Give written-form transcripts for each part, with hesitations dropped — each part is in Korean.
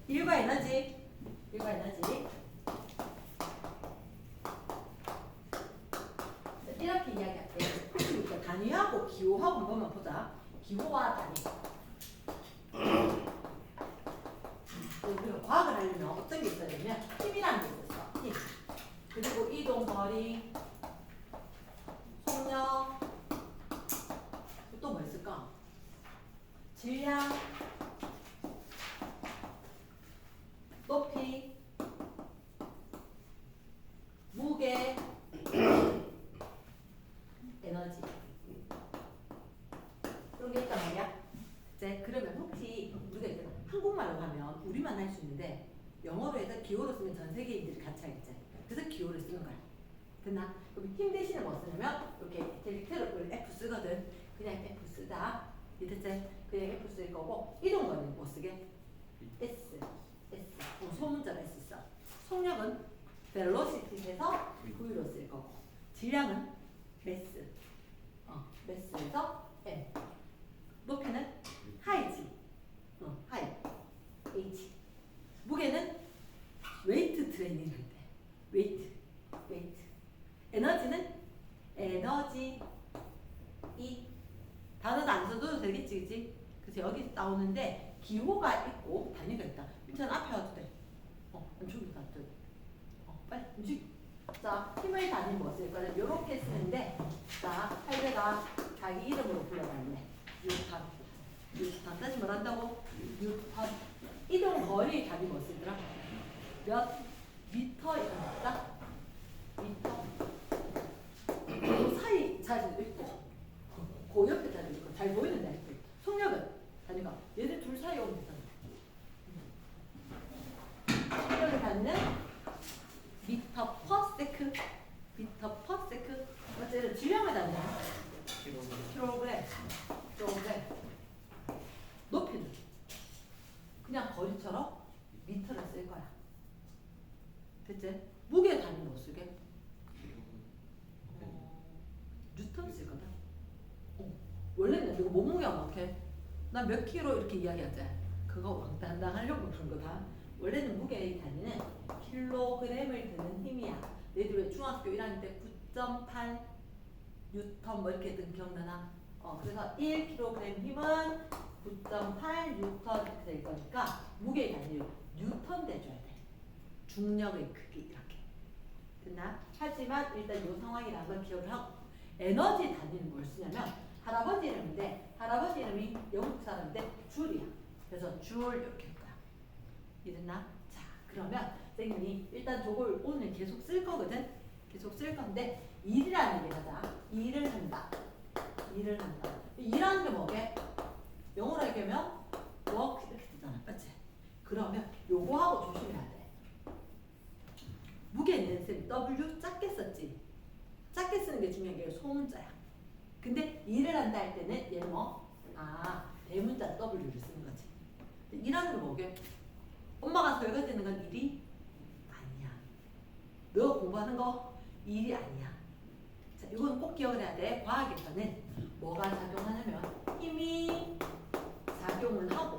일과 에너지. 이렇게 이야기할게. 그러니까 단위하고 기호하고 한번만 보자. 기호와 단위. 우리가 과학을 하려면 어떤 게 있어야 되냐면 힘이라는 게 있었어. 힘. 그리고 이동 거리, 속력, 또 뭐 있을까? 질량, 높이, 무게, 에너지. 그런 게 있단 말이야. 이제 그러면 혹시 우리가 이제 한국말로 하면 우리만 할 수 있는데 영어로 해서 기호로 쓰면 전 세계인들이 같이 하겠지. 그래서 기호를 쓰는 거야. 됐나? 그럼 힘 대신에 뭐 쓰냐면 이렇게 델리트를 F 쓰거든. 그냥 F 쓰다. 이랬지? 그냥 F 쓸 거고 이동 거리는 뭐 쓰게? S. 소문자로 S 써. 속력은 velocity에서 V로 쓸 거고 질량은 mass. mass에서 M. 높이는 하이지. 하이. H. 무게는 웨이트 트레이닝 할 때. 웨이트. 에너지는 에너지. E. 단어는 안 써도 되겠지, 그치? 그래서 여기 나오는데 기호가 있고 단위가 있다. 밑에는 앞에 와도 돼. 안쪽에 가도 돼. 빨리 움직. 자, 힘의 단위 뭐 쓸 거는 요렇게 쓰는데, 자, 할배가 자기 이름으로 불러달래. 뉴턴. 다시 뭘 한다고? 뉴턴. 이동 거리 단위 뭐 쓰더라? 몇 미터 이거다. 미터. 그 사이 자리도 있고, 그 옆에 자리도 있고, 잘 보이는 데 있고. 속력은 단위가 얘들 둘 사이에 오면 되잖아. 속력을 갖는 미터 퍼 세크. 어쨌든 질량을 갖는 킬로그램. 높이는 그냥 거리처럼 미터를 쓸 거야. 됐지? 무게 단위 못 쓰게? 뉴턴 쓸 거다. 원래는 이거 몸무게가 어떻게? 난 몇 킬로 이렇게 이야기하지? 그거 왕당당 하려고 그런 거다. 원래는 무게의 단위는 킬로그램을 드는 힘이야. 너희들 왜 중학교 1학년 때 9.8 뉴턴 뭐 이렇게 든 기억나나? 그래서 1kg 힘은 9.8 뉴턴 이렇게 될 거니까 무게의 단위를 뉴턴 대줘야 돼. 중력의 크기 이렇게. 됐나? 하지만 일단 이 상황이라는 걸 기억을 하고 에너지 단위는 뭘 쓰냐면 할아버지 이름인데 할아버지 이름이 영국 사람인데 줄이야. 그래서 줄 이렇게 할 거야. 이랬나? 자, 그러면 선생님이 일단 저걸 오늘 계속 쓸 거거든? 계속 쓸 건데 일이라는 얘기 하자. 일을 한다. 일하는 게 뭐게? 영어로 얘기하면 work 이렇게 되잖아. 맞지? 그러면 요거하고 조심해야 돼. 무게는 쌤 W 작게 썼지? 작게 쓰는 게 중요한 게 소문자야. 근데 일을 한다 할 때는 얘는 뭐? 대문자 W를 쓰는 거지. 일하는 게 뭐게? 엄마가 설거지하는 건 일이 아니야. 너 공부하는 거 일이 아니야. 자, 이건 꼭 기억을 해야 돼. 과학에서는 뭐가 작용하냐면 힘이 작용을 하고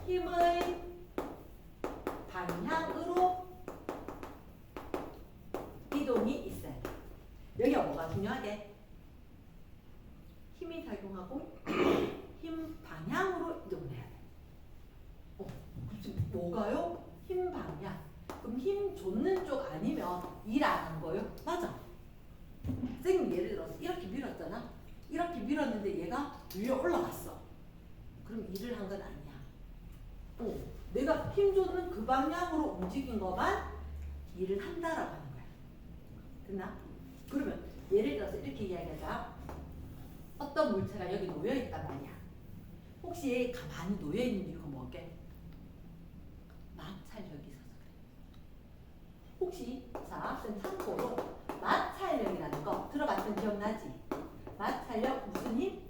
힘의 방향으로 이동이 있어야 돼. 여기가 뭐가 중요하게? 힘이 작용하고 힘 방향으로 이동을 해야 돼. 뭐가요? 힘 방향. 그럼 힘 줬는 쪽 아니면 일 안 한 거예요? 맞아. 선생님 예를 들어서 이렇게 밀었잖아. 이렇게 밀었는데 얘가 위에 올라갔어. 그럼 일을 한 건 아니야. 내가 힘 줬는 그 방향으로 움직인 것만 일을 한다라고 하는 거야. 됐나? 그러면 예를 들어서 이렇게 이야기하자. 어떤 물체가 여기 놓여 있단 말이야. 혹시 가만히 놓여 있는 이유가 뭐게? 마찰력이 있어서 그래. 혹시 자, 참고로 마찰력이라는 거 들어봤던 기억나지? 마찰력 무슨 힘?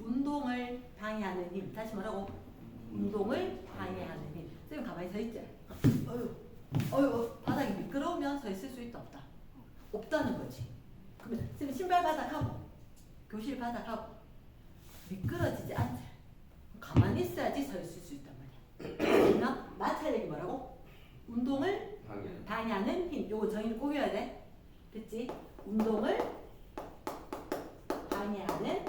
운동을 방해하는 힘. 다시 뭐라고? 운동을 방해하는 힘. 선생님 가만히 서 있지? 어휴 바닥이 미끄러우면 서 있을 수 있다 없다? 없다는 거지. 그러면 선생님 신발 바닥하고 교실 바닥하고 미끄러지지 않지? 가만히 있어야지 서 있을 수 있단 말이야. 마찰력이 뭐라고? 운동을 방해하는 힘. 요거 정의를 꼭 외워야 돼. 됐지? 운동을 방해하는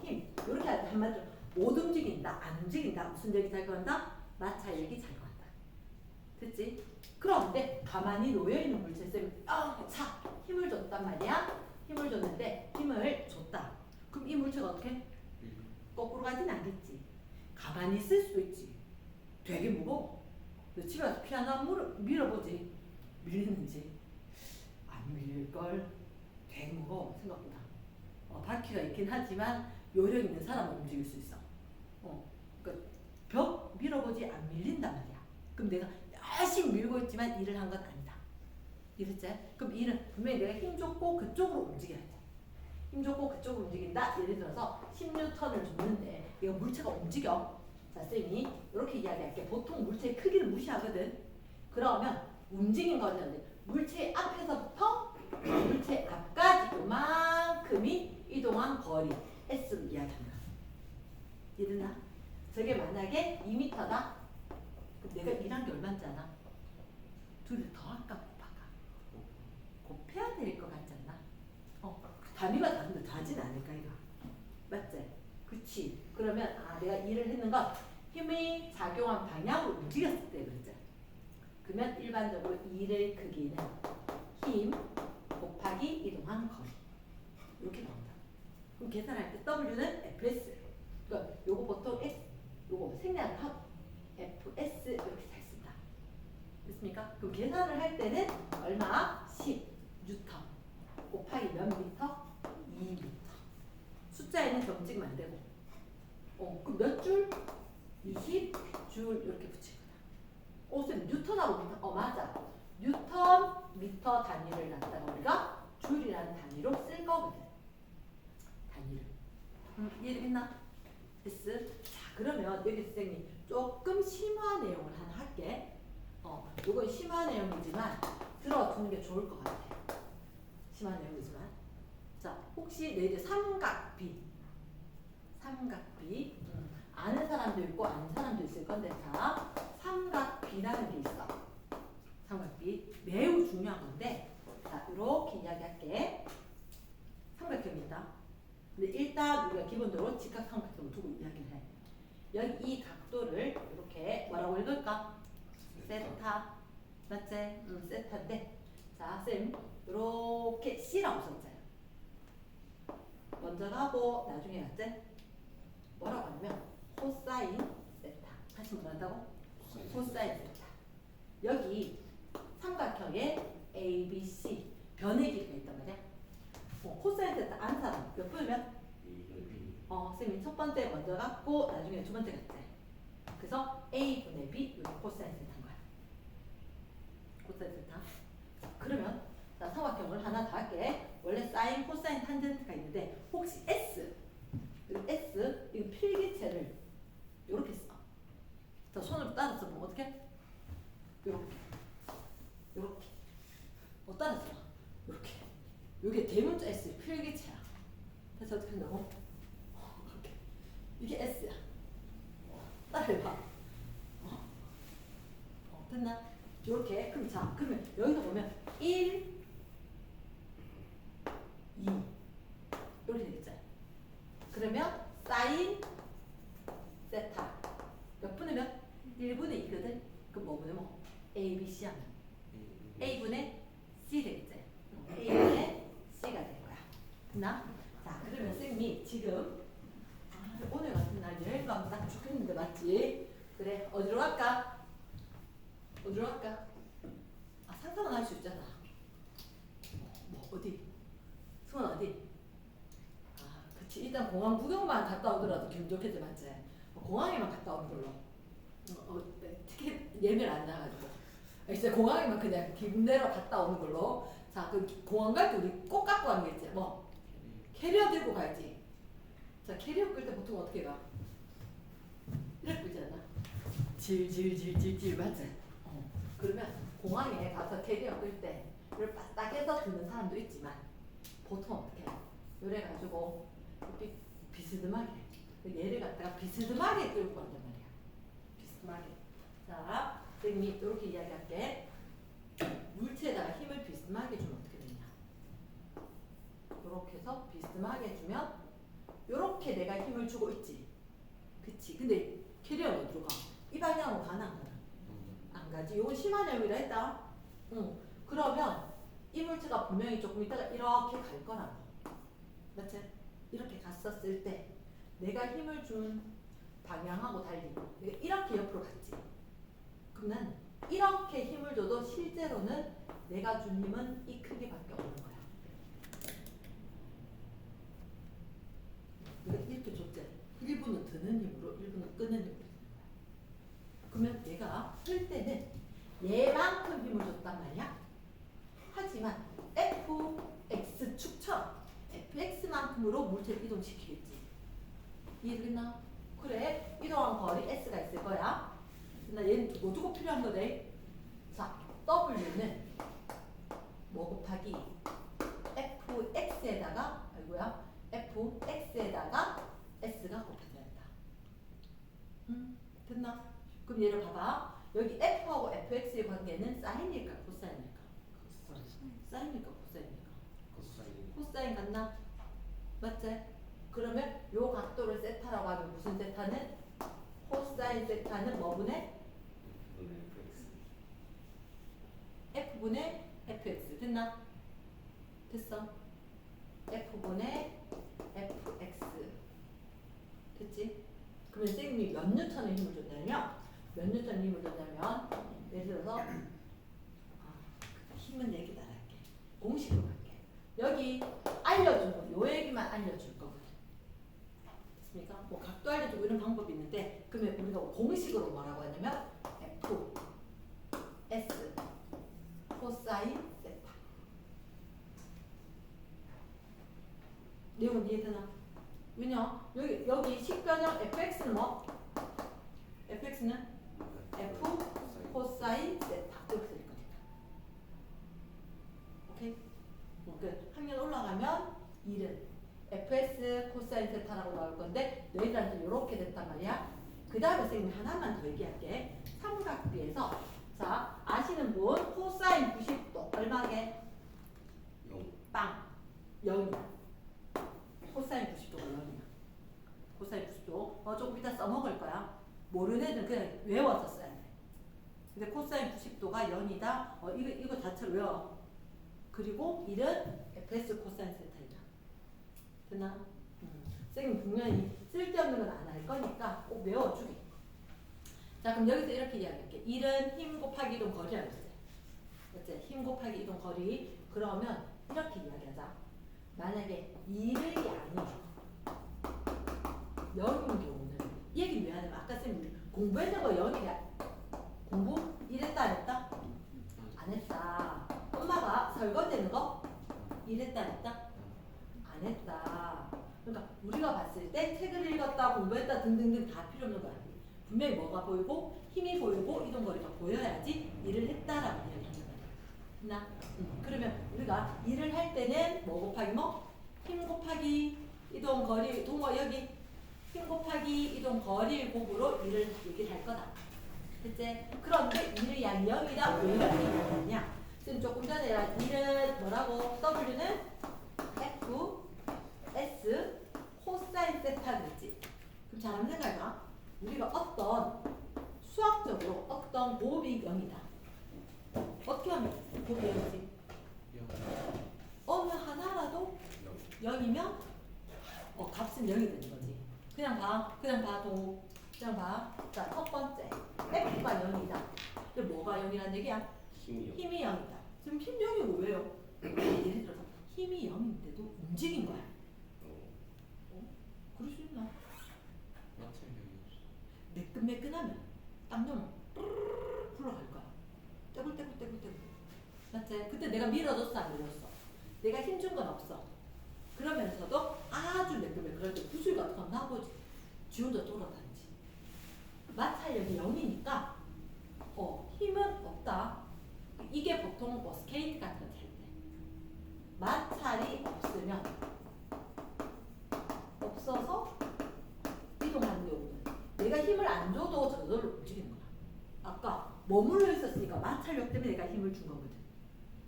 힘. 이렇게 한마디로 못 움직인다, 안 움직인다, 무슨力이 작용한다? 마찰력이 작용한다. 됐지? 그런데 가만히 놓여있는 물체쌤이 차! 힘을 줬단 말이야. 힘을 줬는데 힘을 줬다. 그럼 이 물체가 어떻게? 거꾸로 가진 않겠지. 가만히 있을 수도 있지. 되게 무거워. 너 집에 가서 피아노 한번 밀어보지. 밀리는지. 안 밀릴걸. 되게 무거워 생각보다. 바퀴가 있긴 하지만 요령 있는 사람은 움직일 수 있어. 그러니까 벽 밀어보지 안 밀린단 말이야. 그럼 내가 열심히 밀고 있지만 일을 한 건 아니다. 이랬지? 그럼 일은 분명히 내가 힘 줬고 그쪽으로 움직여야 돼. 힘 줬고 그쪽으로 움직인다. 예를 들어서 10N을 줬는데 이거 물체가 움직여. 자, 쌤이 이렇게 이야기할게. 보통 물체의 크기를 무시하거든. 그러면 움직인 거는 물체 앞에서부터 물체 앞까지 그만큼이 이동한 거리 S로 이야기한다. 이해됐나? 저게 만약에 2m다. 그럼 내가 일한 게 얼마인지 아나? 둘이 더할까 곱할까? 곱해야 될 것 같지 않나? 단위가 다른데 다진 않을까 이거? 맞지? 그치? 그러면 내가 일을 했는 건 힘이 작용한 방향으로 움직였을 때 그랬지? 그러면 일반적으로 일의 크기는 힘 곱하기 이동한 거리 이렇게 나온다. 그럼 계산할 때 W는 FS. 그러니까 요거 보통 S, 요거 생략 합 FS 이렇게 잘 쓴다. 됐습니까? 그럼 계산을 할 때는 얼마? 10 뉴턴 곱하기 몇 미터? 2미터. 숫자에는 점 찍으면 안 되고. 그럼 몇 줄? 20줄 이렇게 붙일 거다. 쌤 뉴턴하고 미터. 맞아. 뉴턴 미터 단위를 갖다가 우리가 줄이라는 단위로 쓸 거거든. 단위를. 이해됐나? 됐어? 자, 그러면 여기 선생님 조금 심화 내용을 하나 할게. 요건 심화 내용이지만 들어두는 게 좋을 것 같아. 심화 내용이지만. 자, 혹시 너희들 삼각비 아는 사람도 있고 아는 사람도 있을 건데, 자, 삼각비라는 게 있어. 삼각비 매우 중요한 건데, 자, 이렇게 이야기할게. 삼각형이다. 근데 일단 우리가 기본적으로 직각삼각형을 두고 이야기를 해. 여기 이 각도를 이렇게 뭐라고 읽을까? 세타. 맞지? 세타인데, 자, 쌤 이렇게 C라고 썼잖아요. 먼저 가고 나중에 갔지? 뭐라고 하냐면 코사인 세타. 다시 뭐란다고? 코사인 세타. 여기 삼각형에 A, B, C 변의 길이가 있단 말이야. 코사인 세타 아는 사람 몇 분이면? 쌤이 첫 번째 먼저 갔고 나중에 두 번째 갔지. 그래서 A분의 B 여기 코사인 세타인 거야. 코사인 세타. 그러면 자, 삼각형을 하나 더 할게. 원래 사인, 코사인, 탄젠트가 있는데 혹시 S 이거 필기체를 이렇게 써. 자, 손으로 따라서 보면 어떻게? 요렇게 따라서 이렇게. 이게 대문자 S 필기체야. 그래서 어떻게 한다고? 이렇게. 이게 S야. 따라해봐. 됐나? 이렇게. 그럼 자, 그러면 여기서 보면 1, 2 이렇게 되겠죠. 그러면 사인 세타 몇 분의 몇? 1분의 2거든. 그럼 뭐분의 뭐? A, B, C 하면 A분의 C 되겠지. A분의 C가 될 거야. 됐나? 자, 그러면 쌤이 지금 오늘 같은 날 여행 가면 딱 좋겠는데 맞지? 그래, 어디로 갈까? 상상은 할 수 있잖아. 어디? 승원 어디? 그치. 일단 공항 구경만 갔다 오더라도 기분 좋겠지, 맞지? 공항에만 갔다 오는 걸로. 티켓 예매를 안 나가지고. 진짜 공항에만 그냥 기분 내러 갔다 오는 걸로. 자, 그 공항 갈 때 우리 꼭 갖고 가는 게 있지. 뭐? 캐리어 들고 가야지. 자, 캐리어 끌 때 보통 어떻게 가? 이렇게 끌지 않나? 질질질질질, 맞지? 그러면 공항에 가서 캐리어 끌 때 이걸 바닥에서 드는 사람도 있지만 보통 어떻게 해요? 요래 가지고 비스듬하게 얘를 갖다가 비스듬하게 끌고 간단 말이야. 비스듬하게. 자, 선생님이 이렇게 이야기할게. 물체에다가 힘을 비스듬하게 주면 어떻게 되냐? 이렇게 해서 비스듬하게 주면 이렇게 내가 힘을 주고 있지. 그치? 근데 캐리어는 어디로 가? 이 방향으로 가나 안 가나? 안 가지. 이건 심한 열기라 했다. 응. 그러면 이 물체가 분명히 조금 있다가 이렇게 갈 거라고. 맞지? 이렇게 갔었을 때 내가 힘을 준 방향하고 달리 내가 이렇게 옆으로 갔지. 그럼 난 이렇게 힘을 줘도 실제로는 내가 준 힘은 이 크기밖에 없는 거야. 내가 이렇게 줬지. 1분은 드는 힘으로 1분은 끄는 힘으로. 그러면 내가 쓸 때는 얘만큼 힘을 줬단 말이야. 하지만 fx축처럼 fx만큼으로 물체를 이동시키겠지. 이해되겠나? 그래, 이동한 거리 s가 있을 거야. 나 얘는 두고 필요한 거네. 자, w는 뭐 곱하기 fx에다가 아이고야 fx에다가 s가 곱해져야 한다. 됐나? 그럼 얘를 봐봐. 여기 f하고 fx의 관계는 사인일까 코사인일까? 사인일까 코사인일까? 코사인 같나? 맞지? 그러면 요 각도를 세타라고 하면 무슨 세타는? 코사인 세타는 뭐분의? f분의 fx. 됐나? 됐어? f분의 fx. 됐지? 그러면 선생님이 몇 뉴턴의 힘을 줬냐면 예를 들어서 힘은 내기 나갈게. 공식으로 갈게. 여기 알려준 거, 요 얘기만 알려줄 거거든. 됐습니까? 뭐 각도 알려주고 이런 방법이 있는데 그러면 우리가 공식으로 뭐라고 하냐면 f s 코사인 세타. 내용은 이해되나? 왜냐? 여기 식변형 fx는 뭐? fx는 f 코사인 세타 이렇게 될 거니까. 오케이? 그 학년 올라가면 1은 fs 코사인 세타라고 나올 건데 너희들한테 이렇게 됐단 말이야. 그 다음에 선생님 하나만 더 얘기할게. 삼각비에서 자 아시는 분 코사인 90도 얼마게? 0. 빵 0이야. 코사인 90도가 0이야. 코사인 90도 조금 이따 써먹을 거야. 모르는 애들은 그냥 외워서 써야 돼. 근데 코사인 90도가 0이다. 이거 자체로 외워. 그리고 1은 fs 코사인 세타이다. 됐나? 선생님 분명히 쓸데없는 건 안 할 거니까 꼭 외워주기. 자 그럼 여기서 이렇게 이야기할게. 1은 힘 곱하기 이동 거리라고 했지. 맞지? 힘 곱하기 이동 거리. 그러면 이렇게 이야기하자. 만약에 1의 양이 0인 경우는 이 얘기는 왜 하냐면 아까 쌤이 공부했던 거 0이야. 공부 1했다 안 했다? 안 했다. 엄마가 설거지하는 거 1했다 안 했다? 안 했다. 그러니까 우리가 봤을 때 책을 읽었다 공부했다 등등등 다 필요 없는 거야. 분명히 뭐가 보이고 힘이 보이고 이동거리가 보여야지 일을 했다라고 이야기하는 거야. 나 그러면 우리가 일을 할 때는 뭐 곱하기 뭐? 힘 곱하기 이동거리 동거 여기 힘 곱하기 이동거리 곱으로 일을 얘기를 할 거다. 됐지? 그런데 일의 양이 0이다. 왜 이렇게 이야기하냐? 지금 조금 전에 일은 뭐라고? W는 F, S, 코사인 세타 그랬지? 그럼 잘 한번 생각해봐. 우리가 어떤 수학적으로 어떤 곱이 0이다. 어떻게 하면 곱이 0이지? 어느 하나라도 0이면 값은 0이 되는 거지. 그냥 봐. 그냥 봐. 자, 첫 번째. F가 0이다. 근데 뭐가 0이란 얘기야? 힘이 0이다. 지금 힘 0이고 왜요? 예를 들어서 힘이 0인데도 움직인 거야. 그럴 수 있나? 매끈매끈하면 딱 넣으면 흘러갈 거야. 떼굴떼굴. 맞지? 그때 내가 밀어줬어 안 밀어줬어? 내가 힘 준 건 없어. 그러면서도 아주 매끈매끈할 때 구슬 같은 거 나보지. 지 혼자 돌아다니지. 마찰력이 0이니까 힘은 없다. 이게 보통 뭐 스케이트 같은 거 탈 때 마찰이 없어서 이동하는 경우는 내가 힘을 안 줘도 저절로 움직이는 거야. 아까 머물러 있었으니까 마찰력 때문에 내가 힘을 준 거거든.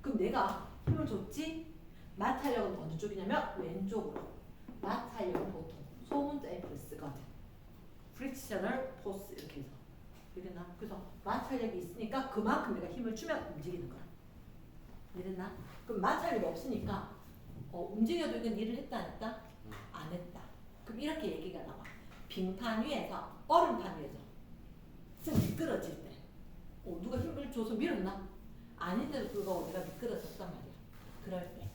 그럼 내가 힘을 줬지? 마찰력은 어느 쪽이냐면 왼쪽으로. 마찰력은 보통 소문자 F를 쓰거든. 프릭셔널 포스 이렇게 해서. 이랬나? 그래서 마찰력이 있으니까 그만큼 내가 힘을 주면 움직이는 거야. 이랬나? 그럼 마찰력이 없으니까 움직여도 이건 일을 했다 안 했다? 안 했다. 그럼 이렇게 얘기가 나와. 빙판 위에서 얼음판 위에서 좀 미끄러질 때 누가 힘을 줘서 밀었나? 아닌데도 불구하고 내가 미끄러졌단 말이야. 그럴 때.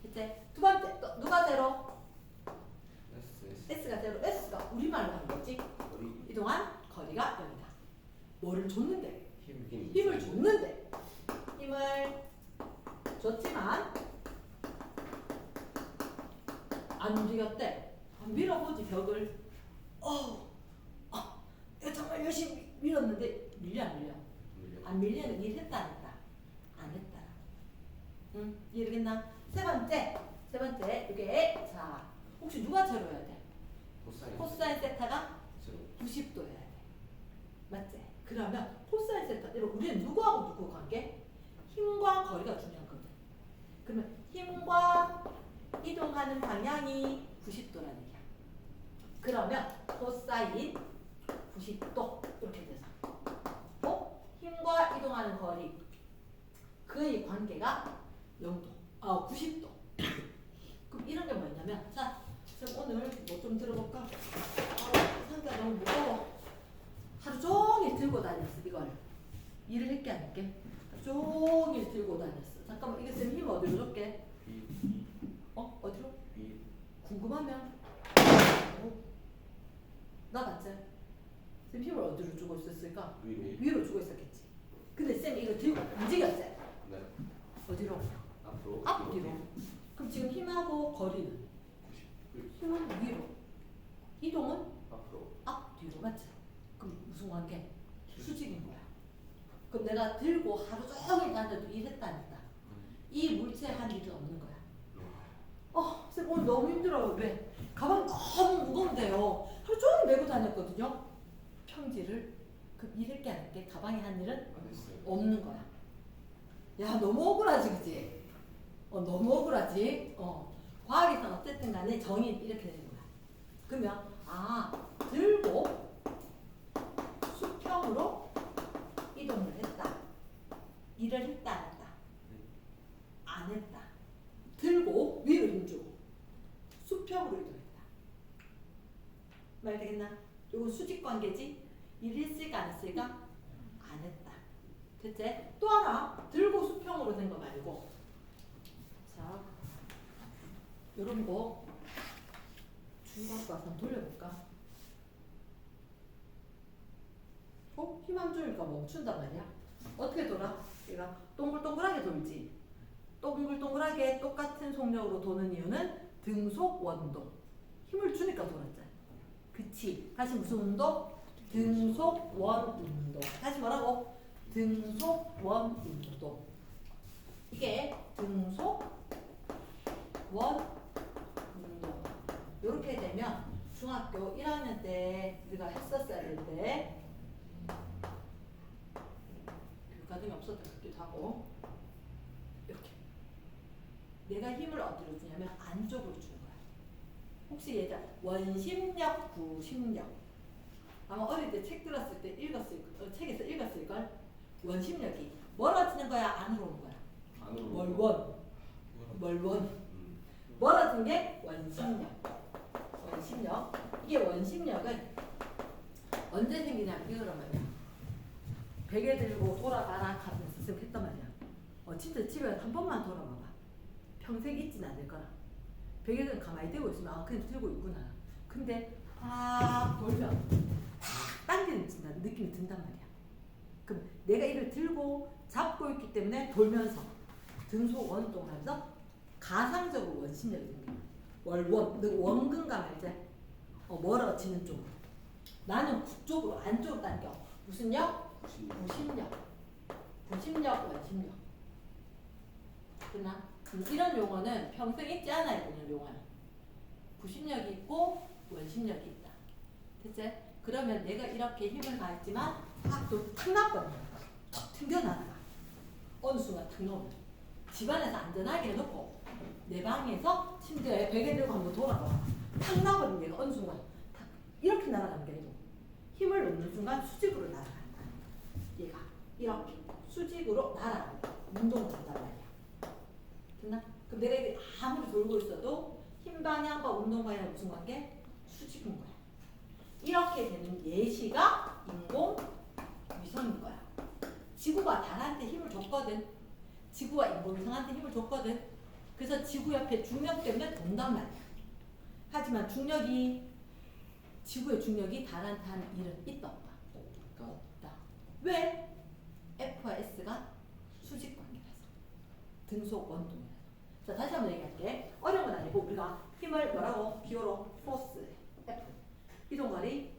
이제 두 번째 또 누가 제로? S가 제로. S가 우리말로 한 거지. 이동한 거리가 0이다. 뭐를 줬는데? 힘을 줬는데. 힘을 줬지만 안 움직였대. 밀어보지 벽을. 정말 열심히 밀었는데 밀려 안 밀려? 안 밀리는 일 했다 안 했다? 안 했다. 응? 이해되겠나? 세 번째 이게 자 혹시 누가 제로여야 돼? 코사인 세타가 90도여야 돼. 맞지? 그러면 코사인 세타대로 우리는 누구하고 누구 관계? 힘과 거리가 중요하거든. 그러면 힘과 이동하는 방향이 90도라는 얘기야. 그러면 코사인 90도 이렇게 돼서 힘과 이동하는 거리 그의 관계가 0도, 90도. 그럼 이런 게 뭐냐면 자, 그럼 오늘 뭐 좀 들어볼까? 상대가 너무 무거워. 하루 종일 들고 다녔어 이걸. 일을 했게 안 했게? 하루 종일 들고 다녔어. 잠깐만 이게 쌤 힘 어디로 줄게? 어디로? 궁금하면 나 맞지? 쌤 힘을 어디로 주고 있었을까? 위로 주고 있었겠지. 근데 쌤 이거 들고 움직였어. 네. 어디로? 앞으로. 앞뒤로. 그럼 지금 힘하고 거리는? 힘은 위로. 이동은? 앞으로. 앞뒤로. 맞지? 그럼 무슨 관계? 수직인 거야. 그럼 내가 들고 하루 종일 다녀도 일했다 안 했다? 이 물체에 한 일은 없는 거야. 쌤 오늘 너무 힘들어요. 왜? 가방 너무 무거운데요. 하루 종일 메고 다녔거든요. 평지를. 그럼 일했게 안 했게? 가방에 한 일은 없는 거야. 야 너무 억울하지 그치? 너무 억울하지? 과학에서는 어쨌든 간에 정의 이렇게 되는 거야. 그러면 들고 수평으로 이동을 했다. 일을 했다 안 했다? 안 했다. 들고 위로 힘주고 수평으로 이동했다. 말 되겠나? 이건 수직관계지? 일을 했을까 안 했을까? 안 했다. 됐지? 또 하나 들고 수평으로 된 거 말고 자 요런 거 줄 갖고 와서 한번 돌려볼까? 힘 안 주니까 멈춘단 말이야. 어떻게 돌아? 얘가 동글동글하게 돌지. 동글동글하게 똑같은 속력으로 도는 이유는 등속 원운동. 힘을 주니까 돌았잖아. 그치? 다시 무슨 운동? 등속 원운동. 다시 뭐라고? 등속 원운동. 이게 등속 원운동. 이렇게 되면 중학교 1학년 때 우리가 했었어야 되는데 교과등이 없었던 것 같기도 하고 이렇게 내가 힘을 어디로 주냐면 안쪽으로 주는 거야. 혹시 얘들 원심력, 구심력 아마 어릴 때 책 들었을 때 책에서 읽었을걸? 원심력이 멀어지는 거야? 안으로 오는 거야? 안으로. 멀원. 멀어진 게 원심력. 이게 원심력은 언제 생기냐면 이거란 말이야. 베개 들고 돌아가라 하면서 쌤 했단 말이야. 진짜 집에 한 번만 돌아봐봐. 평생 잊진 않을 거라. 베개는 가만히 들고 있으면 그냥 들고 있구나. 근데 돌면 당기는 느낌이 든단 말이야. 그럼 내가 이걸 들고 잡고 있기 때문에 돌면서 등속 원동을 하면서 가상적으로 원심력이 생겨요. 원근감 알지? 멀어지는 쪽으로. 나는 그쪽으로 안쪽으로 당겨. 무슨 력? 구심력, 원심력. 그나 이런 용어는 평생 잊지 않아야 되는 용어야. 구심력이 있고 원심력이 있다. 됐지? 그러면 내가 이렇게 힘을 가했지만 탁 나거든요. 툭 튕겨나가. 어느 순간 탁 놓으면 집안에서 안전하게 해놓고 내 방에서 침대에 베개 들고 한번 돌아가. 탁 나거든요. 얘가 어느 순간 탁 이렇게 날아가는 게 아니고 힘을 놓는 순간 수직으로 날아간다. 얘가 이렇게 수직으로 날아간다. 운동을 한단 말이야. 됐나? 그럼 내가 이게 아무리 돌고 있어도 힘 방향과 운동 방향이 무슨 관계? 수직인 거야. 이렇게 되는 예시가 인공 위성인 거야. 지구가 달한테 힘을 줬거든. 지구가 인공위성한테 힘을 줬거든. 그래서 지구 옆에 중력 때문에 돈단 말이야. 하지만 지구의 중력이 달한테 하는 일은 있다 없다? 없다. 왜? F와 S가 수직 관계라서. 등속 원동이라서. 자, 다시 한번 얘기할게. 어려운 건 아니고 우리가 힘을 뭐라고? 기호로 포스 F. 이동거리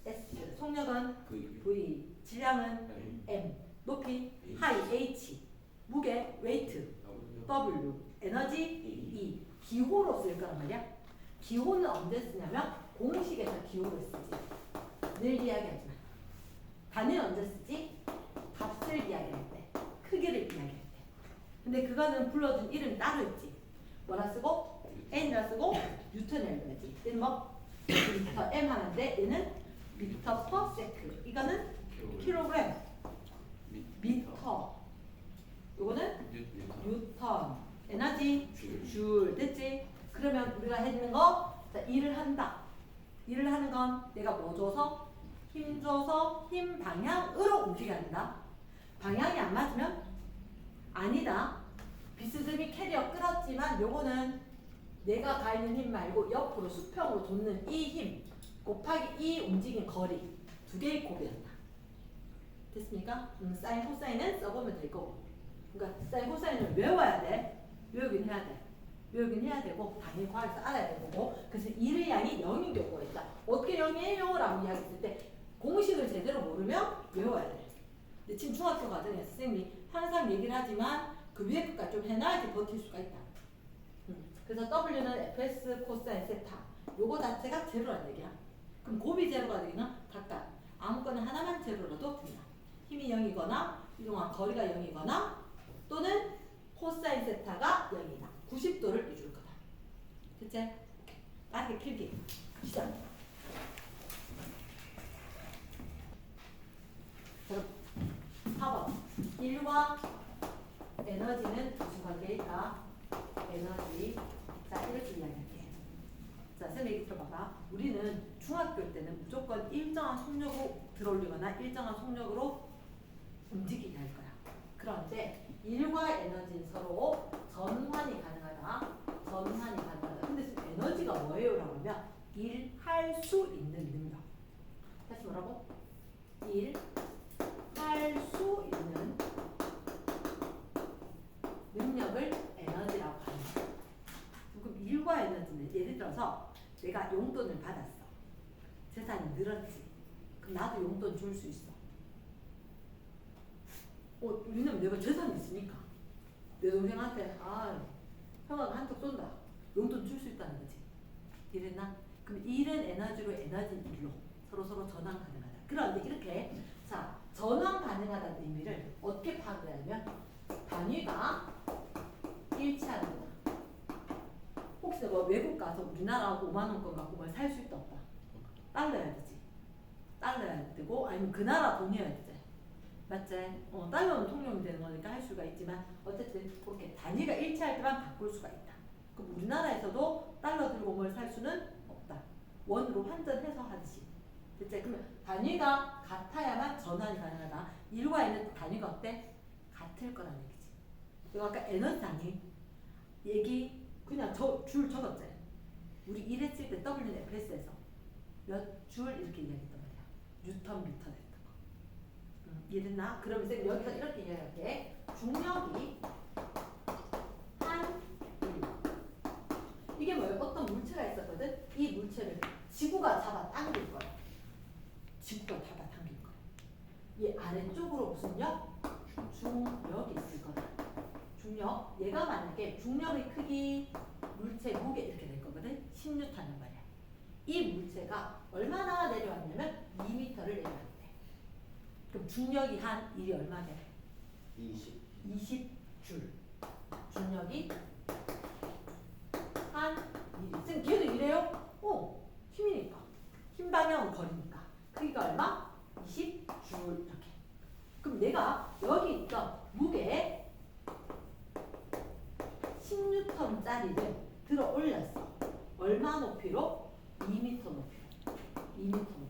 S. 속력은 V. 질량은 M. 높이 하이 H. 무게 웨이트 W. 에너지 E. 기호로 쓸 거란 말이야. 기호는 언제 쓰냐면 공식에서 기호를 쓰지. 늘 이야기하지만. 단위는 언제 쓰지? 값을 이야기할 때. 크기를 이야기할 때. 근데 그거는 불러준 이름이 따로 있지. 뭐라 쓰고? N이라 쓰고 뉴턴이라 써야지. 얘는 뭐? 미터 M 하는데 얘는 미터 퍼 세크. 이거는 킬로그램. 미터. 요거는 뉴턴. 에너지 줄. 됐지? 그러면 우리가 해주는 거, 자, 일을 한다. 일을 하는 건 내가 뭐 줘서? 힘 줘서 힘 방향으로 움직여야 된다. 방향이 안 맞으면 아니다. 비스듬히 캐리어 끌었지만 요거는 내가 가 있는 힘 말고 옆으로 수평으로 돋는 이 힘 곱하기 이 움직인 거리 두 개의 곱이었다. 됐습니까? 사인 코사인은 써보면 될 거고. 그러니까 사인 코사인을 외워야 돼. 외우긴 해야 돼. 외우긴 해야 되고 당연히 과학에서 알아야 되는 거고. 그래서 1의 양이 0인 경우가 있다. 어떻게 0이에요? 라고 이야기했을 때 공식을 제대로 모르면 외워야 돼. 근데 지금 중학교 과정에서 선생님이 항상 얘기를 하지만 그 위에 것까지 좀 해놔야지 버틸 수가 있다. 그래서 W는 fs 코사인 세타. 요거 자체가 제로라는 얘기야. 그럼 곱이 제로가 되기는 각각 아무거나 하나만 제로라도 된다. 힘이 0이거나 이동한 거리가 0이거나 또는 코사인 세타가 0이다. 90도를 이줄 거다. 됐지? 빠르게 필기. 시작. 자, 4번. 1과 에너지는 무슨 관계에 있다? 에너지. 자, 이렇게 이야기할게. 자, 선생님 얘기 들어봐봐. 우리는 중학교 때는 무조건 일정한 속력으로 들어올리거나 일정한 속력으로 움직이게 할 거야. 그런데 1과 에너지는 서로 전환이 가능하다. 전환이 가능하다. 근데 지금 에너지가 뭐예요? 라고 하면 일할 수 있는 능력. 다시 뭐라고? 일할 수 있는 능력을 에너지라고 하는 거야. 그럼 일과 에너지는 예를 들어서 내가 용돈을 받았어. 재산이 늘었지. 그럼 나도 용돈 줄 수 있어. 왜냐면 내가 재산이 있으니까. 내 동생한테 형아가 한턱 쏜다. 용돈 줄 수 있다는 거지. 이랬나? 그럼 일은 에너지로 에너지는 일로 서로 전환 가능하다. 그런데 이렇게 자 전환 가능하다는 의미를 어떻게 파악하냐면 단위가 일치하는 거다. 혹시 뭐 외국 가서 우리나라 5만 원권 갖고 뭘 살 수 있다 없다? 달러야 되지. 달러야 되고 아니면 그 나라 돈이어야 되지. 맞지? 달러는 통용이 되는 거니까 할 수가 있지만 어쨌든 그렇게 단위가 일치할 때만 바꿀 수가 있다. 그럼 우리나라에서도 달러 들고 뭘 살 수는 없다. 원으로 환전해서 하듯이. 됐지? 그러면 단위가 같아야만 전환이 가능하다. 일과 있는 단위가 어때? 같을 거라는 얘기지. 그리고 아까 에너지 단위 얘기 그냥 줄 적었지. 우리 일했을 때 W는 FS에서 몇 줄 이렇게 이야기했단 말이야. 뉴턴 미터 됐던 거. 이랬나? 그러면서 여기서 이렇게 이야기할게. 중력이 한 이게 뭐예요? 어떤 물체가 있었거든? 이 물체를 지구가 잡아 당길 거야. 지구가 잡아 당길 거야. 이 아래쪽으로 무슨 력? 중력이 있을 거다. 중력. 얘가 만약에 중력의 크기, 물체 무게 이렇게 될 거거든? 10N란 말이야. 이 물체가 얼마나 내려왔냐면 그럼 중력이 한 일이 얼마게? 20. 20줄. 중력이 한 일이. 지금 걔도 이래요? 힘이니까. 힘 방향은 거리니까. 크기가 얼마? 20줄 이렇게. 그럼 내가 여기 있던 무게 10N짜리를 들어 올렸어. 얼마 높이로? 2m 높이로. 2m 높이로.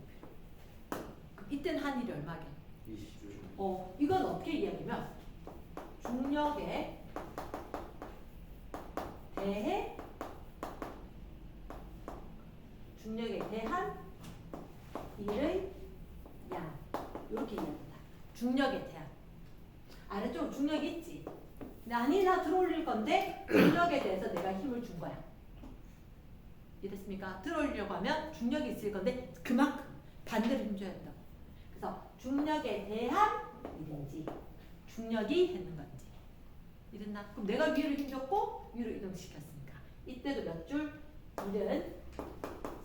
그럼 이때는 한 일이 얼마게? 20줄. 이건 어떻게 이야기하면 중력에 대해 중력에 대한 일의 양 이렇게 이야기합니다. 중력에 대한 아래쪽으로 중력이 있지. 근데 아니 나 들어올릴 건데 중력에 대해서 내가 힘을 준 거야. 이해됐습니까? 들어올리려고 하면 중력이 있을 건데 그만큼 반대로 힘줘야 된다고. 그래서 중력에 대한 일인지 중력이 했는 건지 이랬나? 그럼 내가 위로 힘줬고 위로 이동시켰으니까 이때도 몇 줄? 일은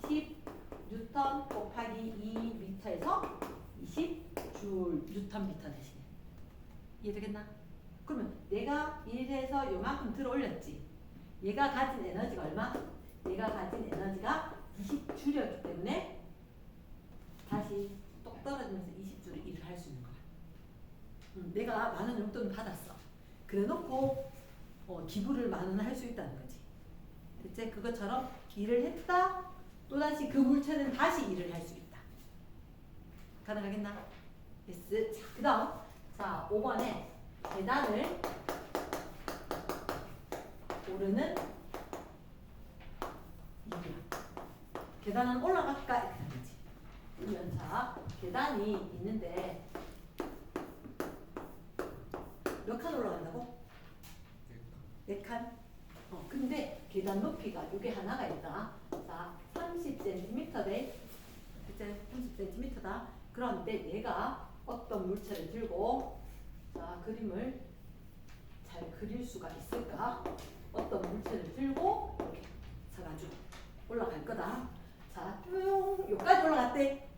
10N 곱하기 2m에서 20줄 Nm 대신에 이해되겠나? 그러면 내가 1에서 요만큼 들어 올렸지. 얘가 가진 에너지가 얼마? 얘가 가진 에너지가 20줄이었기 때문에 다시 똑 떨어지면서 20줄의 일을 할 수 있는 거야. 내가 10,000원 용돈을 받았어. 그래놓고 기부를 10,000원 할 수 있다는 거지. 대체 그것처럼 일을 했다. 또다시 그 물체는 다시 일을 할 수 있다. 가능하겠나? yes. 자, 그 다음 자 5번에 계단을 오르는 이유야. 계단은 올라갈까? 이렇게 되는 거지. 그러면 자 계단이 있는데 몇 칸 올라간다고? 4칸? 근데 계단 높이가 요게 하나가 있다. 자 30cm 대 이제 30cm다. 그런데 내가 어떤 물체를 들고 자 그림을 잘 그릴 수가 있을까? 어떤 물체를 들고 이렇게 서가지고 올라갈 거다. 자 쭉 여기까지 올라갔대.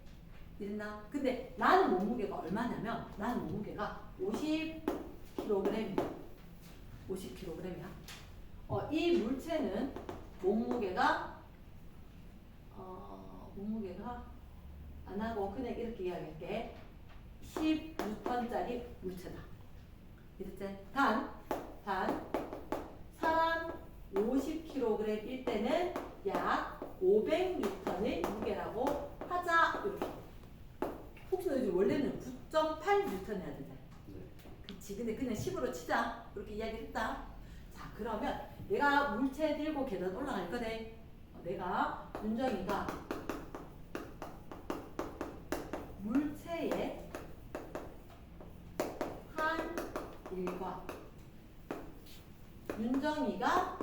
이랬나? 근데 나는 몸무게가 얼마냐면 나는 몸무게가 50kg이야. 50kg이야. 이 물체는 몸무게가 안 하고 그냥 이렇게 이야기할게. 10N짜리 물체다. 이랬지? 단 사람 50kg일 때는 약 500N의 무게라고 하자. 이렇게. 혹시 너 지금 원래는 9.8N 해야 된다. 그치? 근데 그냥 10으로 치자. 그렇게 이야기를 했다. 자, 그러면 내가 물체 들고 계단 올라갈 거대. 내가 윤정이가 물체의 한 일과 윤정이가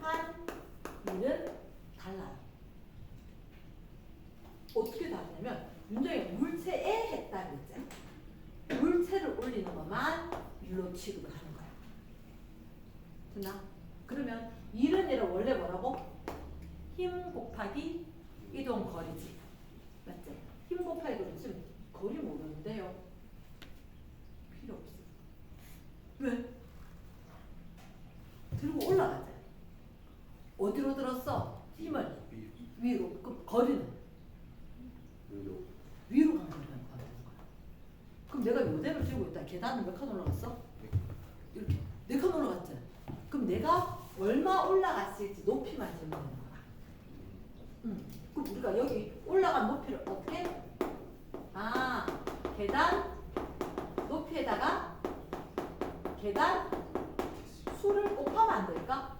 한 일은 달라요. 어떻게 다르냐면 윤정이가 물체에 했다 그랬지. 물체를 올리는 것만 일로 취급을 하는 거야. 됐나? 그러면 일은 얘를 원래 뭐라고? 힘 곱하기 이동 거리지. 맞지? 힘 곱하기 거리 쓰면 거리 모르는데요. 필요 없어. 왜? 들고 올라가자. 어디로 들었어? 힘을 위로. 그 거리는 위로 가는 거야. 그럼 내가 요대를 들고 있다. 계단을 몇 칸 올라갔어? 이렇게 4칸 올라갔지. 그럼 내가 얼마 올라갔을지 높이만 재면 되는 거야. 그럼 우리가 여기 올라간 높이를 어떻게? 계단 높이에다가 계단 수를 곱하면 안 될까?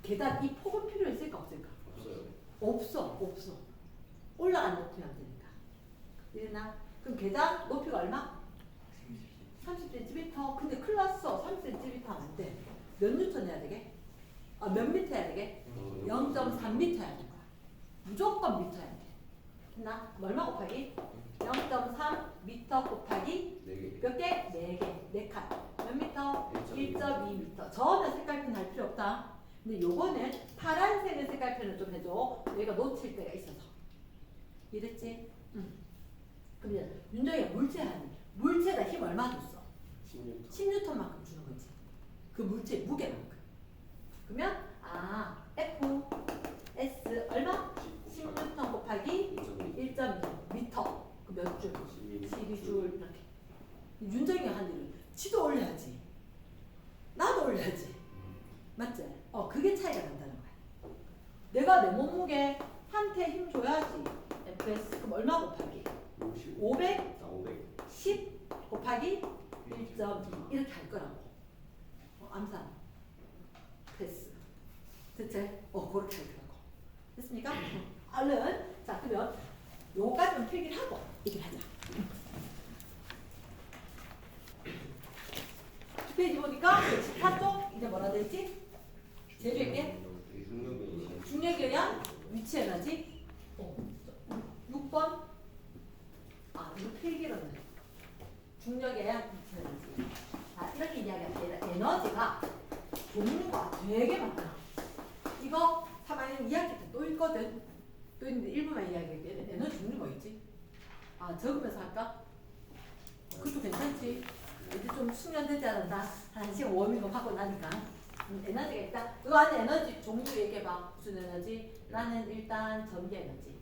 계단 이 폭은 필요 있을까 없을까? 없어. 올라간 높이면 안 되니까. 이해나? 그럼 계단 높이가 얼마? 30cm. 근데 큰일 났어. 30cm 하면 안 돼. 몇 뉴턴 해야 되게? 몇 미터 해야 되게? 0.3m 해야 될 거야. 무조건 미터 해야 돼. 됐나? 얼마 곱하기? 0.3m 곱하기 몇 개? 4개. 4칸. 몇 미터? 1.2m. 전혀 색깔펜 할 필요 없다. 근데 요거는 파란색의 색깔펜을 좀 해줘. 얘가 놓칠 때가 있어서. 이랬지? 그럼 이제 윤정이가 물체에다 힘 얼마 줬어? 16. 10N만큼 주는 거지. 그 물체의 무게만큼. 그러면 F S 얼마? 10N 곱하기 1.2m. 그 몇 줄? 12줄 이렇게. 윤정이가 한 일을 지도 올려야지. 나도 올려야지. 맞지? 그게 차이가 난다는 거야. 내가 내 몸무게 한테 힘 줘야지. FS 그럼 얼마 곱하기? 50. 500? 500. 10 곱하기 1.2 이렇게 할 거라고. 암산. 패스. 대체? 그렇게 할 거라고. 됐습니까? 얼른. 자, 그러면 요거까지만 필기를 하고 얘기를 하자. 페이지 보니까 14쪽 이제 뭐라 되지? 제주 있게 중력에 의한 위치 에너지. 6번. 이거 필기로는 중력에 의한 위치 에너지. 이렇게 이야기합니다. 에너지가 종류가 되게 많아. 이거 3학년 2학기 때 또 있거든. 또 있는데 1부만 이야기할게. 에너지 종류 뭐 있지? 적으면서 할까? 그것도 괜찮지. 이제 좀 숙련되지 않았나? 한 1시간 워밍업 하고 나니까. 에너지가 있다. 그 안에 에너지 종류 얘기해봐. 무슨 에너지? 나는 일단 전기 에너지.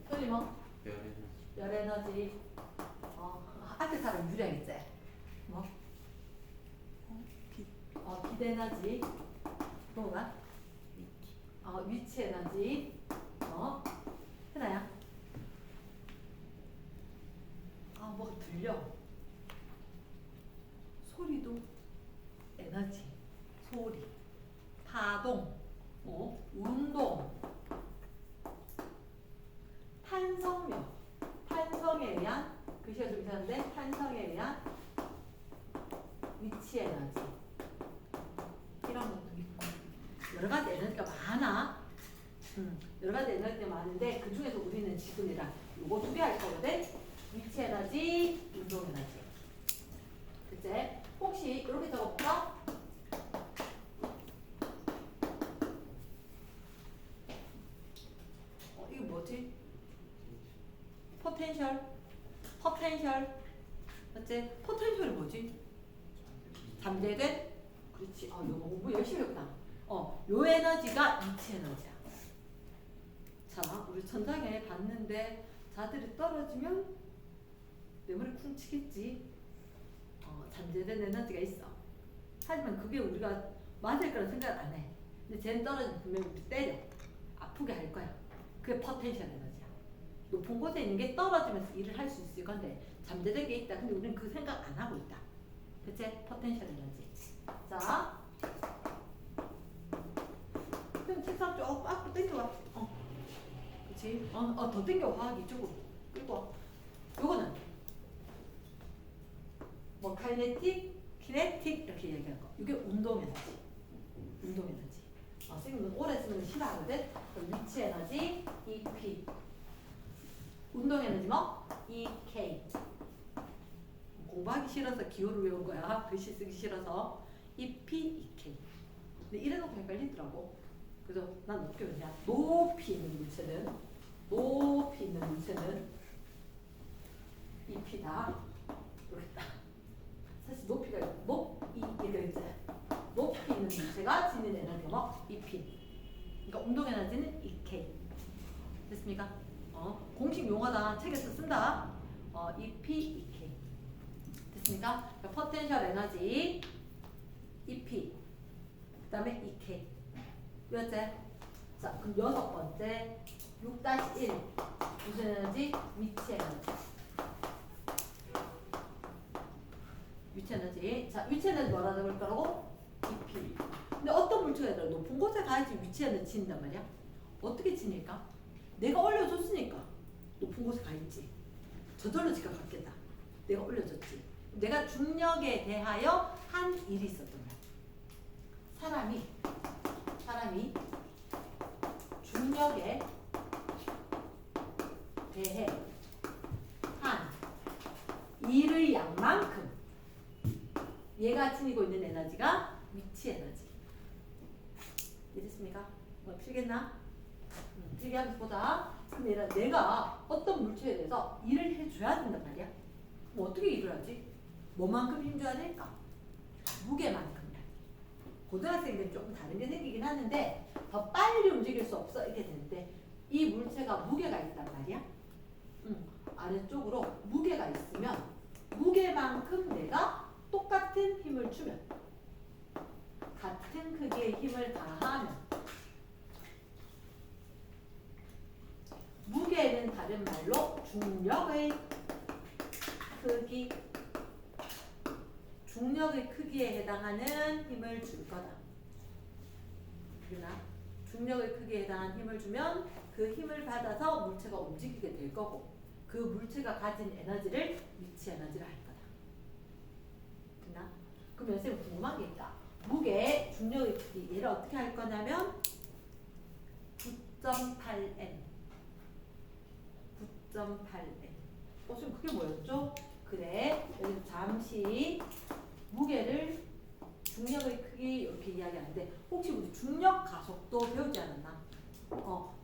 소리 뭐? 열 에너지. 앞에 사람 유리하겠지? 뭐? 빛 에너지. 또 뭐가? 위치 에너지. 하나야? 뭐가 들려? 소리도 에너지, 소리, 파동, 운동, 탄성력, 탄성에 의한 글씨가 좀 이상한데 탄성에 의한 위치 에너지 이런 것도 있고 여러 가지 에너지가 많아. 여러 가지 에너지가 많은데 그 중에서 우리는 지금이랑 요거 2개 할 거거든. 위치 에너지, 운동 에너지. 그치? 혹시 이렇게 적어볼까? 이거 뭐지? 포텐셜. 맞지? 포텐셜이 뭐지? 잠재된? 그렇지. 이거 공부 열심히 했구나. 요 에너지가 위치 에너지야. 자, 우리 천장에 봤는데 자들이 떨어지면 내 머리 쿵 치겠지. 잠재된 에너지가 있어. 하지만 그게 우리가 맞을 거라 생각 안 해. 근데 쟤는 떨어지면 분명히 우리 때려. 아프게 할 거야. 그게 포텐셜 에너지야. 높은 곳에 있는 게 떨어지면서 일을 할 수 있을 건데 잠재된 게 있다. 근데 우리는 그 생각 안 하고 있다. 그치? 포텐셜 에너지. 자, 그럼 책상 쭉 앞으로 당겨와. 그치? 더 당겨. 화학 이쪽으로 끌고 와. 요거는 뭐 카이네틱, 키네틱 이렇게 얘기할 거. 이게 운동 에너지. 운동 에너지. 선생님은 오래 쓰는 거 싫어하거든. 그럼 위치 에너지 EP. 운동 에너지 뭐? EK. 공부하기 싫어서 기호를 외운 거야. 글씨 쓰기 싫어서. EP, EK. 근데 이래놓고 헷갈리더라고. 그래서 난 어떻게 외우냐? 높이 있는 물체는 EP다. 그렇겠다. 사실 높이가 높이 이렇게 있지. 높이 있는 물체가 지닌 에너지가 뭐? EP. 그러니까 운동 에너지는 EK. 됐습니까? 공식 용어다. 책에서 쓴다. EP, EK. 됐습니까? 그러니까 포텐셜 에너지 EP. 그다음에 EK. 몇째? 자, 그럼 6번째 6-1 무슨 에너지? 위치 에너지. 위치 에너지. 자, 위치 에너지 뭐라 적을 거라고? EP. 근데 어떤 물체가 높은 곳에 가야지 위치 에너지 지닌단 말이야. 어떻게 지닐까? 내가 올려줬으니까 높은 곳에 가 있지. 저절로 지가 갔겠다. 내가 올려줬지. 내가 중력에 대하여 한 일이 있었던 거야. 사람이 중력에 대해 한 일의 양만큼 얘가 지니고 있는 에너지가 위치 에너지. 이해됐습니까? 필겠나? 필기하면서 보자. 그럼 얘는 내가 어떤 물체에 대해서 일을 해줘야 된단 말이야. 그럼 어떻게 일을 하지? 뭐만큼 힘줘야 될까? 무게만큼. 고등학생들은 조금 다른 게 생기긴 하는데 더 빨리 움직일 수 없어 이렇게 되는데 이 물체가 무게가 있단 말이야. 아래쪽으로 무게가 있으면 무게만큼 내가 똑같은 힘을 주면 같은 크기의 힘을 가하면 무게는 다른 말로 중력의 크기 중력의 크기에 해당하는 힘을 줄 거다. 그러나 중력의 크기에 해당하는 힘을 주면 그 힘을 받아서 물체가 움직이게 될 거고 그 물체가 가진 에너지를 위치 에너지를 할 거다. 그러나 그럼 선생님 궁금한 게 있다. 무게 중력의 크기 얘를 어떻게 할 거냐면 9.8m 9.8m 선생님 그게 뭐였죠? 그래 여기서 잠시 무게를 중력의 크기 이렇게 이야기하는데 혹시 우리 중력 가속도 배우지 않았나?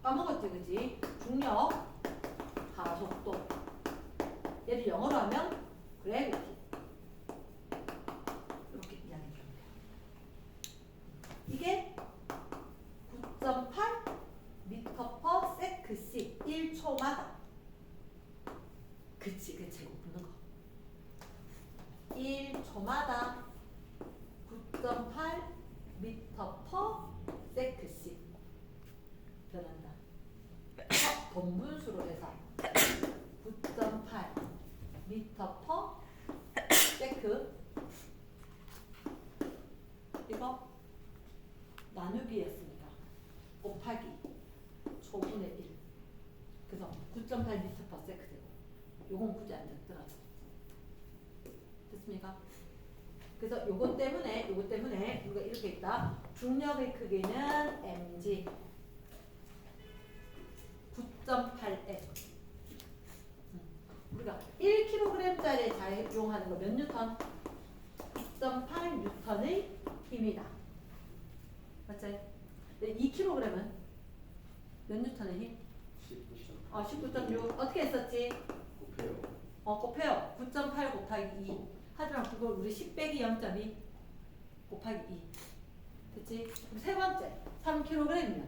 까먹었지 그지? 중력 가속도 얘를 영어로 하면 gravity 이렇게 이야기해 주면 돼요. 이게 9.8 m/s씩 1초마다 그치 그 제곱 붙는 거 1초마다 9.8 m/s씩 변한다. 번분수로 해서 9.8 m/s 이거 나누기 했으니까 곱하기 초분의 1 그래서 9.8 m/s 되고 요건 굳이 안 적더라도 됐습니까? 그래서 요것 때문에 우리가 이렇게 있다. 중력의 크기는 mg 9.8m 우리가 1kg짜리 사용하는 거 몇 뉴턴? 9.8뉴턴의 힘이다. 맞지? 2kg은 몇 뉴턴의 힘? 19.6 어떻게 했었지? 곱해요. 9.8 곱하기 2 하지만 그걸 우리 10 빼기 0.2 곱하기 2 됐지? 그럼 세 번째 3kg이면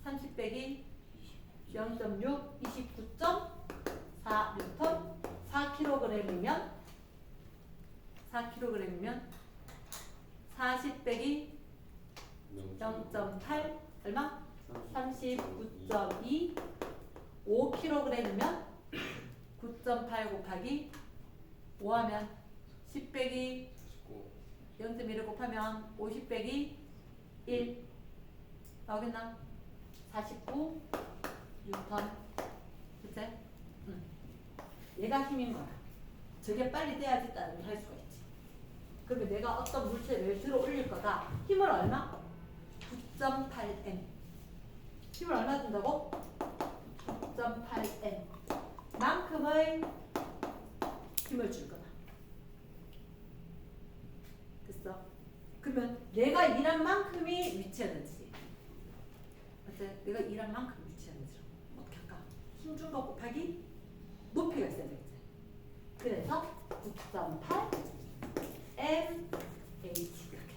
30 빼기 0.6 29.4 뉴턴 4kg이면 40 빼기 0.8 얼마? 39.2 5kg이면 9.8 곱하기 5하면 10 빼기 0.1을 곱하면 50 빼기 1 나오겠나? 49 뉴턴 그치? 얘가 힘인 거야. 저게 빨리 돼야지 다른 걸 할 수가 있지. 그러면 내가 어떤 물체를 들어 올릴 거다. 힘을 얼마? 9.8m 힘을 얼마 준다고? 9.8m 만큼의 힘을 줄 거다. 됐어? 그러면 내가 일한 만큼이 위치 에너지지. 맞지? 내가 일한 만큼 위치 에너지로 어떻게 할까? 힘 준 거 곱하기 높이가 있어야 되겠지. 그래서 9.8 mh 이렇게.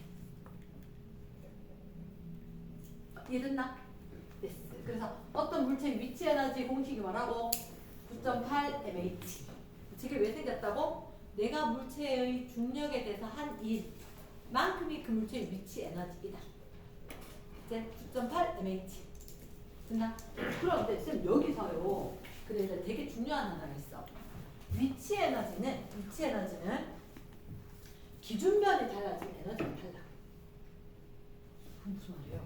이해됐나? 됐어. 그래서 어떤 물체의 위치 에너지 공식이 뭐라고? 9.8 mh. 저게 왜 생겼다고? 내가 물체의 중력에 대해서 한 일만큼이 그 물체의 위치 에너지이다. 이제 9.8 mh. 됐나? 그런데 쌤 여기서요. 그래서 되게 중요한 하나가 있어. 위치 에너지는 기준면이 달라지면 에너지가 달라. 그럼 무슨 말이에요?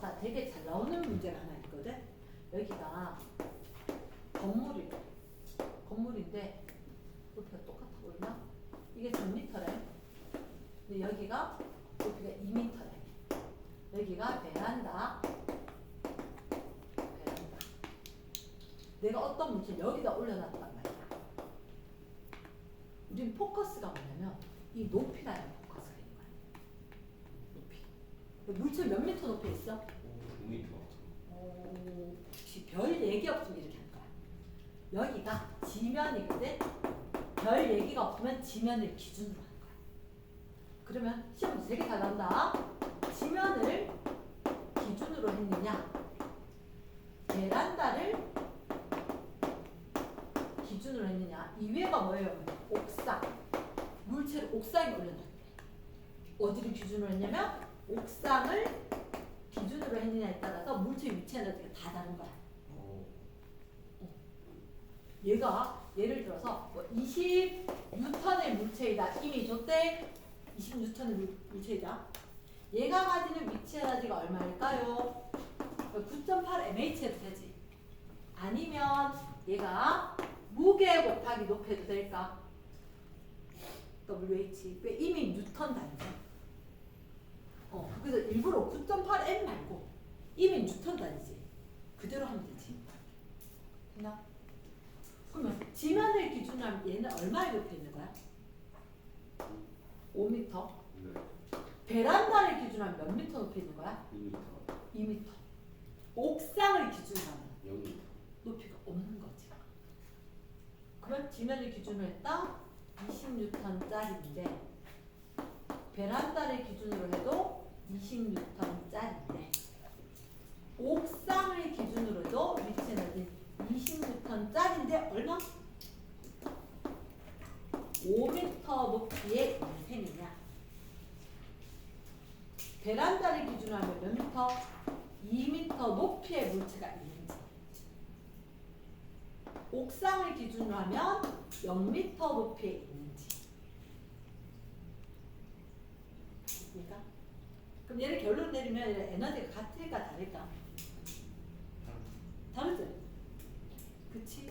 자, 되게 잘 나오는 문제가 하나 있거든. 여기가 건물인데 높이가 똑같아 보이나? 이게 3m래. 근데 여기가 높이가 2m래. 여기가 베란다. 내가 어떤 물체를 여기다 올려놨단 말이야. 우린 포커스가 뭐냐면 이 높이라는 포커스가 있는 거야. 높이. 물체 몇 미터 높이에 있어? 5m. 별 얘기 여기가 지면이거든. 별 얘기가 없으면 지면을 기준으로 하는 거야. 그러면 시험 문제 3개 다 나온다. 지면을 기준으로 했느냐, 베란다를 기준으로 했느냐. 이외가 뭐예요? 옥상. 물체를 옥상에 올려놨대. 어디를 기준으로 했냐면 옥상을 기준으로 했느냐에 따라서 물체 위치 에너지가 다 다른 거야. 얘가 예를 들어서 뭐 20뉴턴의 물체이다. 이미 줬대. 20뉴턴의 물체이다. 얘가 가지는 위치 에너지가 얼마일까요? 9.8 mh 해도 되지. 아니면 얘가 무게 곱하기 높여도 될까? WH. 왜 이미 뉴턴 단위죠? 그래서 일부러 9.8 m 말고 이미 뉴턴 단위지. 그대로 하면 되지. 됐나? 그러면 지면을 기준으로 하면 얘는 얼마에 높여 있는 거야? 5m. 네. 베란다를 기준으로 하면 몇 미터 높여 있는 거야? 2m. 2m. 옥상을 기준으로 하면 0m. 높이가 없는 거지. 그러면 지면을 기준으로 했다 20N짜리인데 베란다를 기준으로 해도 20N짜리인데 옥상을 기준으로 해도 위치 에너지 20N짜리인데 얼마? 5m 높이의 있는 셈이냐. 베란다를 기준으로 하면 몇 미터? 2m 높이의 물체가 있는지. 옥상을 기준으로 하면 0m 높이에 있는지. 됐습니까? 그럼 얘를 결론 내리면 에너지가 같을까 다를까? 다르죠? 그치?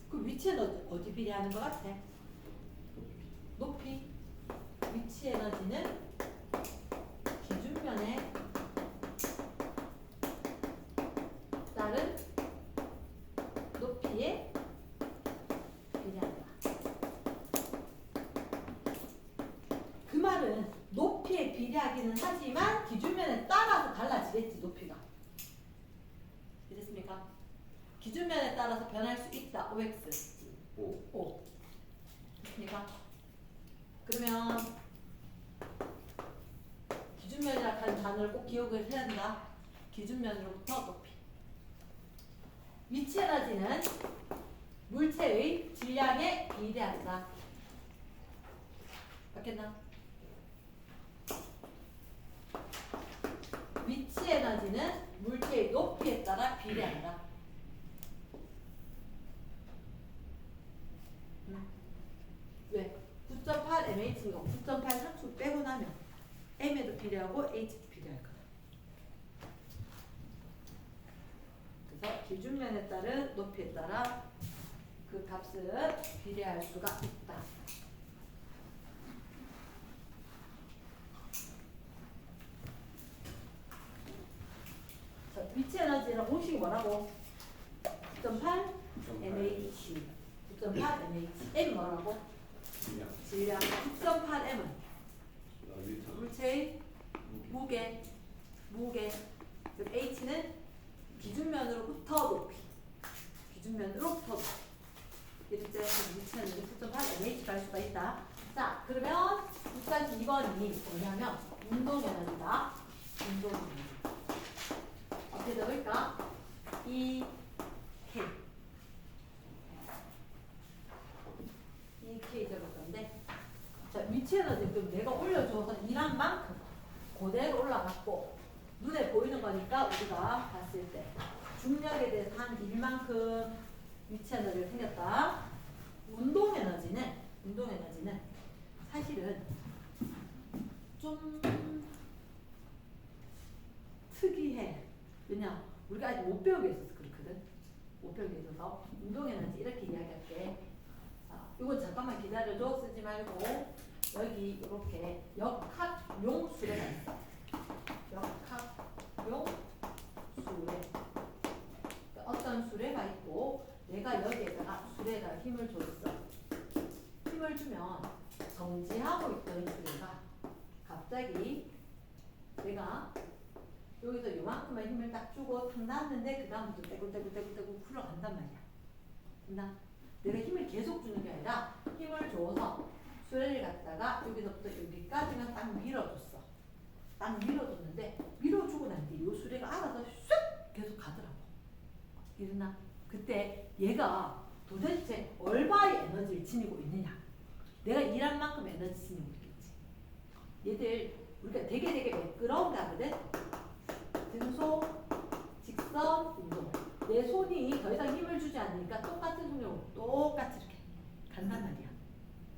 그 위치 에너지 어디 비례하는 것 같아? 높이. 위치 에너지는 기준면에 따른 높이에 비례한다. 그 말은 높이에 비례하기는 하지만 기준면에 따라서 달라지겠지. 높이가. 이해됐습니까? 기준면에 따라서 변할 수 있다. OX 5. 됐습니까? 그러면 기준면이라고 하는 단어를 꼭 기억을 해야 된다. 기준면으로부터 높이. 위치 에너지는 물체의 질량에 비례한다. 맞겠나? 위치 에너지는 물체의 높이에 따라 비례한다. 왜? 9.8 mh니까 9.8 상수 빼고 나면 m에도 비례하고 h도 비례할 거야. 그래서 기준면에 따른 높이에 따라 그 값은 비례할 수가 있다. 자, 위치 에너지랑 공식이 뭐라고? 9.8 mh 9.8 mh m 뭐라고? 질량 9.8m은 물체의 무게 그리고 h는 기준면으로부터 높이. 기준면으로부터 높이. 이렇게 위치는 9.8 mh가 할 수가 있다. 자, 그러면 6-2번이 뭐냐면 운동 에너지다. 운동 에너지. 어떻게 적을까? EK 적을 건데, 자, 위치 에너지 그럼 내가 올려줘서 일한 만큼 그대로 올라갔고 눈에 보이는 거니까 우리가 봤을 때 중력에 대해서 한 일만큼 위치 에너지가 생겼다. 운동 에너지는 사실은 좀 특이해. 왜냐? 우리가 아직 못 배우게 있어서 그렇거든. 못 배우게 있어서 운동 에너지 이렇게 이야기할게. 이건 잠깐만 기다려줘. 쓰지 말고 여기 이렇게 역학용 수레가 있어. 역학용 수레. 어떤 수레가 있고 내가 여기에다가 수레에다가 힘을 줬어. 힘을 주면 정지하고 있던 수레가 갑자기 내가 여기서 요만큼만 힘을 딱 주고 탁 놨는데 그 다음부터 떼굴떼굴 흘러간단 말이야. 됐나? 내가 힘을 계속 주는 게 아니라 힘을 줘서 수레를 갖다가 여기서부터 여기까지만 딱 밀어줬어. 딱 밀어줬는데 밀어주고 난 뒤 이 수레가 알아서 슉 계속 가더라고. 이러나 그때 얘가 도대체 얼마의 에너지를 지니고 있느냐. 내가 일한 만큼 에너지 지니고 있겠지. 얘들 우리가 되게 매끄러운가 하거든. 등속, 직선, 운동. 내 손이 더 이상 힘을 주지 않으니까 똑같은 속력으로 똑같이 이렇게 간단 말이야.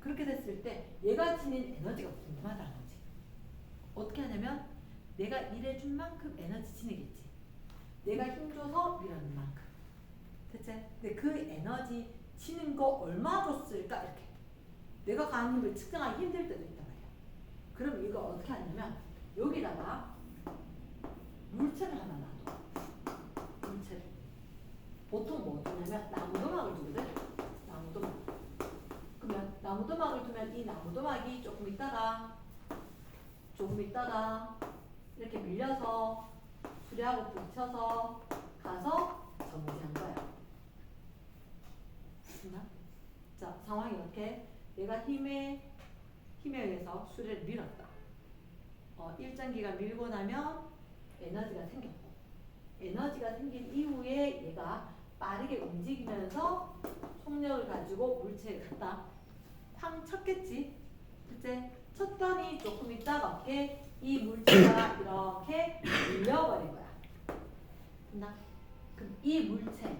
그렇게 됐을 때 얘가 지닌 에너지가 궁금하다는 거지. 어떻게 하냐면 내가 일해준 만큼 에너지 지니겠지. 내가 힘줘서 밀어넣는 만큼. 됐지? 근데 그 에너지 치는 거 얼마 줬을까? 이렇게. 내가 가한 힘을 측정하기 힘들 때도 있단 말이야. 그럼 이거 어떻게 하냐면 여기다가 물체를 하나 놔둬. 물체를. 보통 뭐 두냐면 나무도막을 두거든. 나무도막. 그러면 나무도막을 두면 이 나무도막이 조금 있다가 이렇게 밀려서 수레하고 부딪혀서 가서 정지한 거야. 됐나? 자, 상황이 이렇게 내가 힘에 의해서 수레를 밀었다. 일정 기간 밀고 나면 에너지가 생겼고 에너지가 생긴 이후에 얘가 빠르게 움직이면서 속력을 가지고 물체를 갖다 팡 쳤겠지. 그치? 쳤더니 조금 있다가 어떻게 이 물체가 이렇게 밀려버린 거야. 됐나? 그럼 이 물체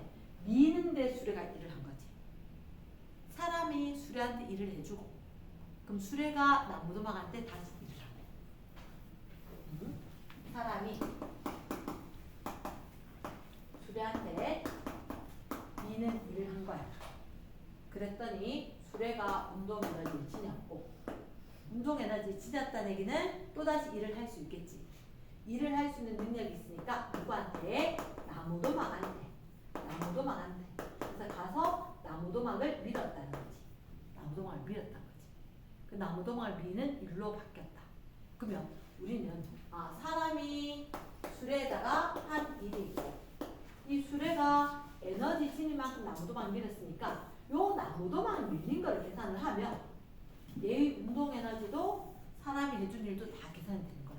미는데 수레가 일을 한 거지. 사람이 수레한테 일을 해주고 그럼 수레가 나무도막한테 다시 일을 하고 사람이 수레한테 미는 일을 한 거야. 그랬더니 수레가 운동 에너지를 지녔고 운동 에너지 지녔다는 얘기는 또다시 일을 할 수 있겠지. 일을 할 수 있는 능력이 있으니까 누구한테? 나무도막한테. 그래서 가서 나무도막을 밀었다는 거지. 나무도막을 밀었다는 거지. 그 나무도막을 미는 일로 바뀌었다. 그러면 우리는 사람이 수레에다가 한 일이 있고 이 수레가 에너지 지닌 만큼 나무도막을 밀었으니까 요 나무도막 밀린 거를 계산을 하면 얘의 운동 에너지도 사람이 해준 일도 다 계산이 되는 거야.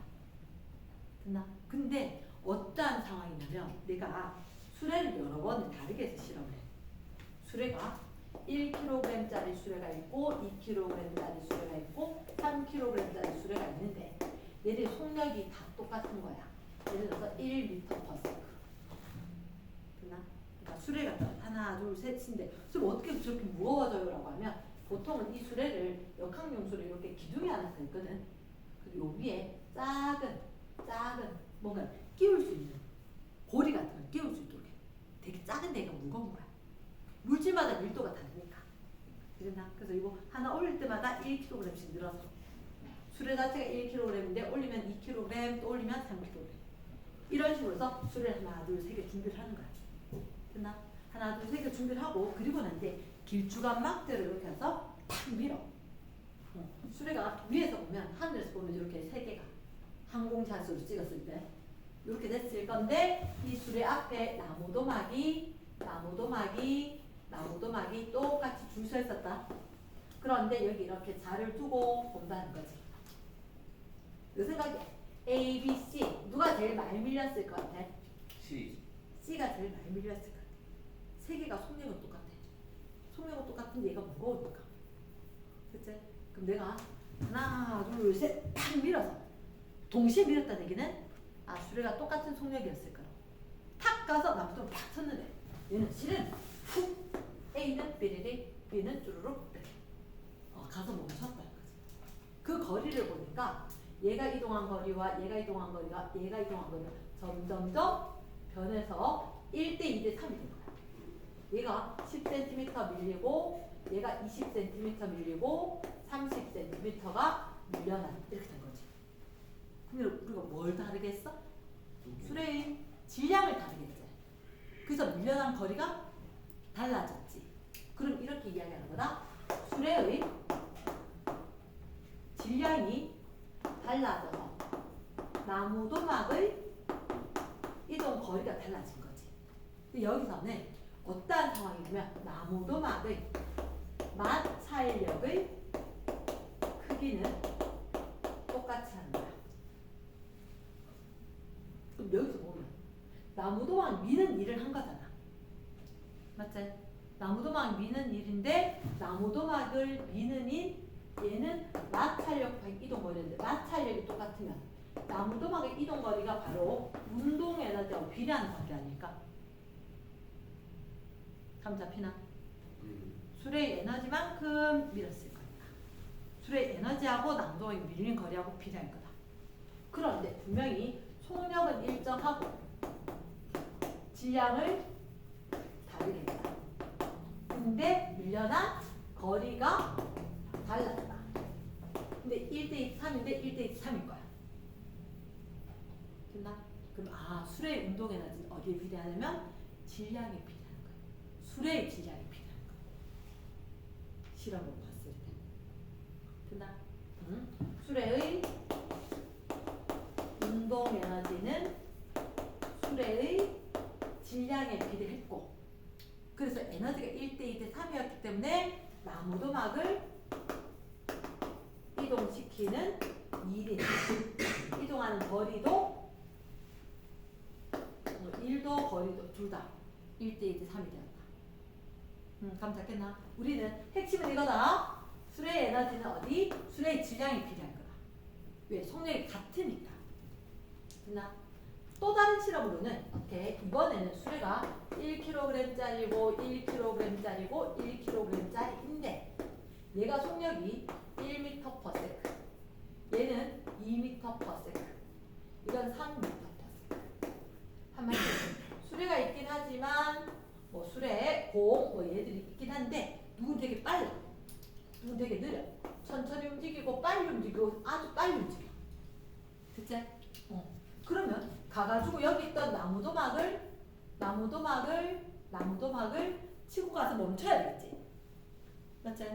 됐나? 근데 어떠한 상황이냐면 내가 수레를 여러 번을 다르게 해서 실험을 해. 수레가 1kg짜리 수레가 있고 2kg짜리 수레가 있고 3kg짜리 수레가 있는데 얘들 속력이 다 똑같은 거야. 예를 들어서 1m/s. 됐나? 그러니까 수레가 하나, 둘, 셋인데 수레 어떻게 저렇게 무거워져요? 라고 하면 보통은 이 수레를 역학용 수레 이렇게 기둥이 하나 서 있거든. 그리고 요 위에 작은 뭔가 끼울 수 있는 고리 같은 걸 끼울 수 있도록 해. 되게 작은 데가 무거운 거야. 물질마다 밀도가 다르니까. 그랬나? 그래서 이거 하나 올릴 때마다 1kg씩 늘어서 수레 자체가 1kg인데 올리면 2kg, 또 올리면 3kg. 이런 식으로 해서 수레를 하나, 둘, 세 개 준비를 하는 거야. 됐나? 하나, 둘, 세 개 준비를 하고 그리고 난 이제 길쭉한 막대로 이렇게 해서 탁 밀어. 수레가 위에서 보면 하늘에서 보면 이렇게 세 개가 항공샷으로 찍었을 때 이렇게 됐을 건데 이 수레 앞에 나무도막이 똑같이 줄 서 있었다. 그런데 여기 이렇게 자를 두고 본다는 거지. 그 생각에 A, B, C 누가 제일 많이 밀렸을 것 같아? C가 제일 많이 밀렸을 것 같아. 세 개가 속력은 똑같아. 속력은 똑같은데 얘가 무거우니까. 그치? 그럼 내가 하나, 둘, 셋 탁 밀어서 동시에 밀었다는 얘기는 수레가 똑같은 속력이었을 거라고. 탁 가서 나무도 탁 쳤는데 얘는 C는 훅 A는 삐리리 B는 쭈루룩 이렇게 가서 멈췄다는 거지. 그 거리를 보니까 얘가 이동한 거리와 얘가 이동한 거리가 점점점 변해서 1대 2대 3이 된 거야. 얘가 10cm 밀리고 얘가 20cm 밀리고 30cm가 밀려나 이렇게 된 거지. 근데 우리가 뭘 다르게 했어? 수레의 질량을 다르게 했지. 그래서 밀려난 거리가 달라졌지. 그럼 이렇게 이야기하는 거다. 수레의 질량이 달라져서 나무도막의 이동 거리가 달라진 거지. 근데 여기서는 어떠한 상황이냐 똑같으면 나무도막의 마찰력의 크기는 똑같이 하는 거야. 그럼 여기서 보면 나무도막 미는 일을 한 거잖아. 맞지? 나무도막 미는 일인데 나무도막을 미는 일 얘는 마찰력과 이동거리인데 마찰력이 똑같으면 나무도막의 이동거리가 바로 운동에너지하고 비례하는 관계 아닐까? 감 잡히나? 수레의 에너지만큼 밀었을 거다. 수레의 에너지하고 나무도막이 밀리는 거리하고 비례할 거다. 그런데 분명히 속력은 일정하고 질량을 다르게 했다. 근데 밀려난 거리가 달랐다. 근데 1대 3인데 1대 3일 거야. 됐나? 그럼 수레의 운동 에너지는 어디에 비례하냐면 질량에 비례하는 거야. 수레의 질량에 비례하는 거야. 실험을 봤을 때. 됐나? 수레의 운동 에너지는 수레의 질량에 비례했고 그래서 에너지가 1대 2대 3이었기 때문에 나무도막을 이동시키는 일이 이동하는 거리도 1도 거리도 둘 다 1대 2대 3이 되었다. 감 잡겠나? 우리는 핵심은 이거다. 수레의 에너지는 어디? 수레의 질량이 비례한 거다. 왜? 속력이 같으니까. 됐나? 또 다른 실험으로는 어떻게 이번에는 수레가 1kg짜리고 1kg짜리고 1kg짜리인데 얘가 속력이 1m/s 얘는 2m/s 이건 3m/s 한마디로 수레가 있긴 하지만 뭐 수레, 공 뭐 얘들이 있긴 한데 누군 되게 빨라 누군 되게 느려 천천히 움직이고 빨리 움직이고 아주 빨리 움직여 그치? 그러면 가가지고 여기 있던 나무도막을 치고 가서 멈춰야 되겠지. 맞지?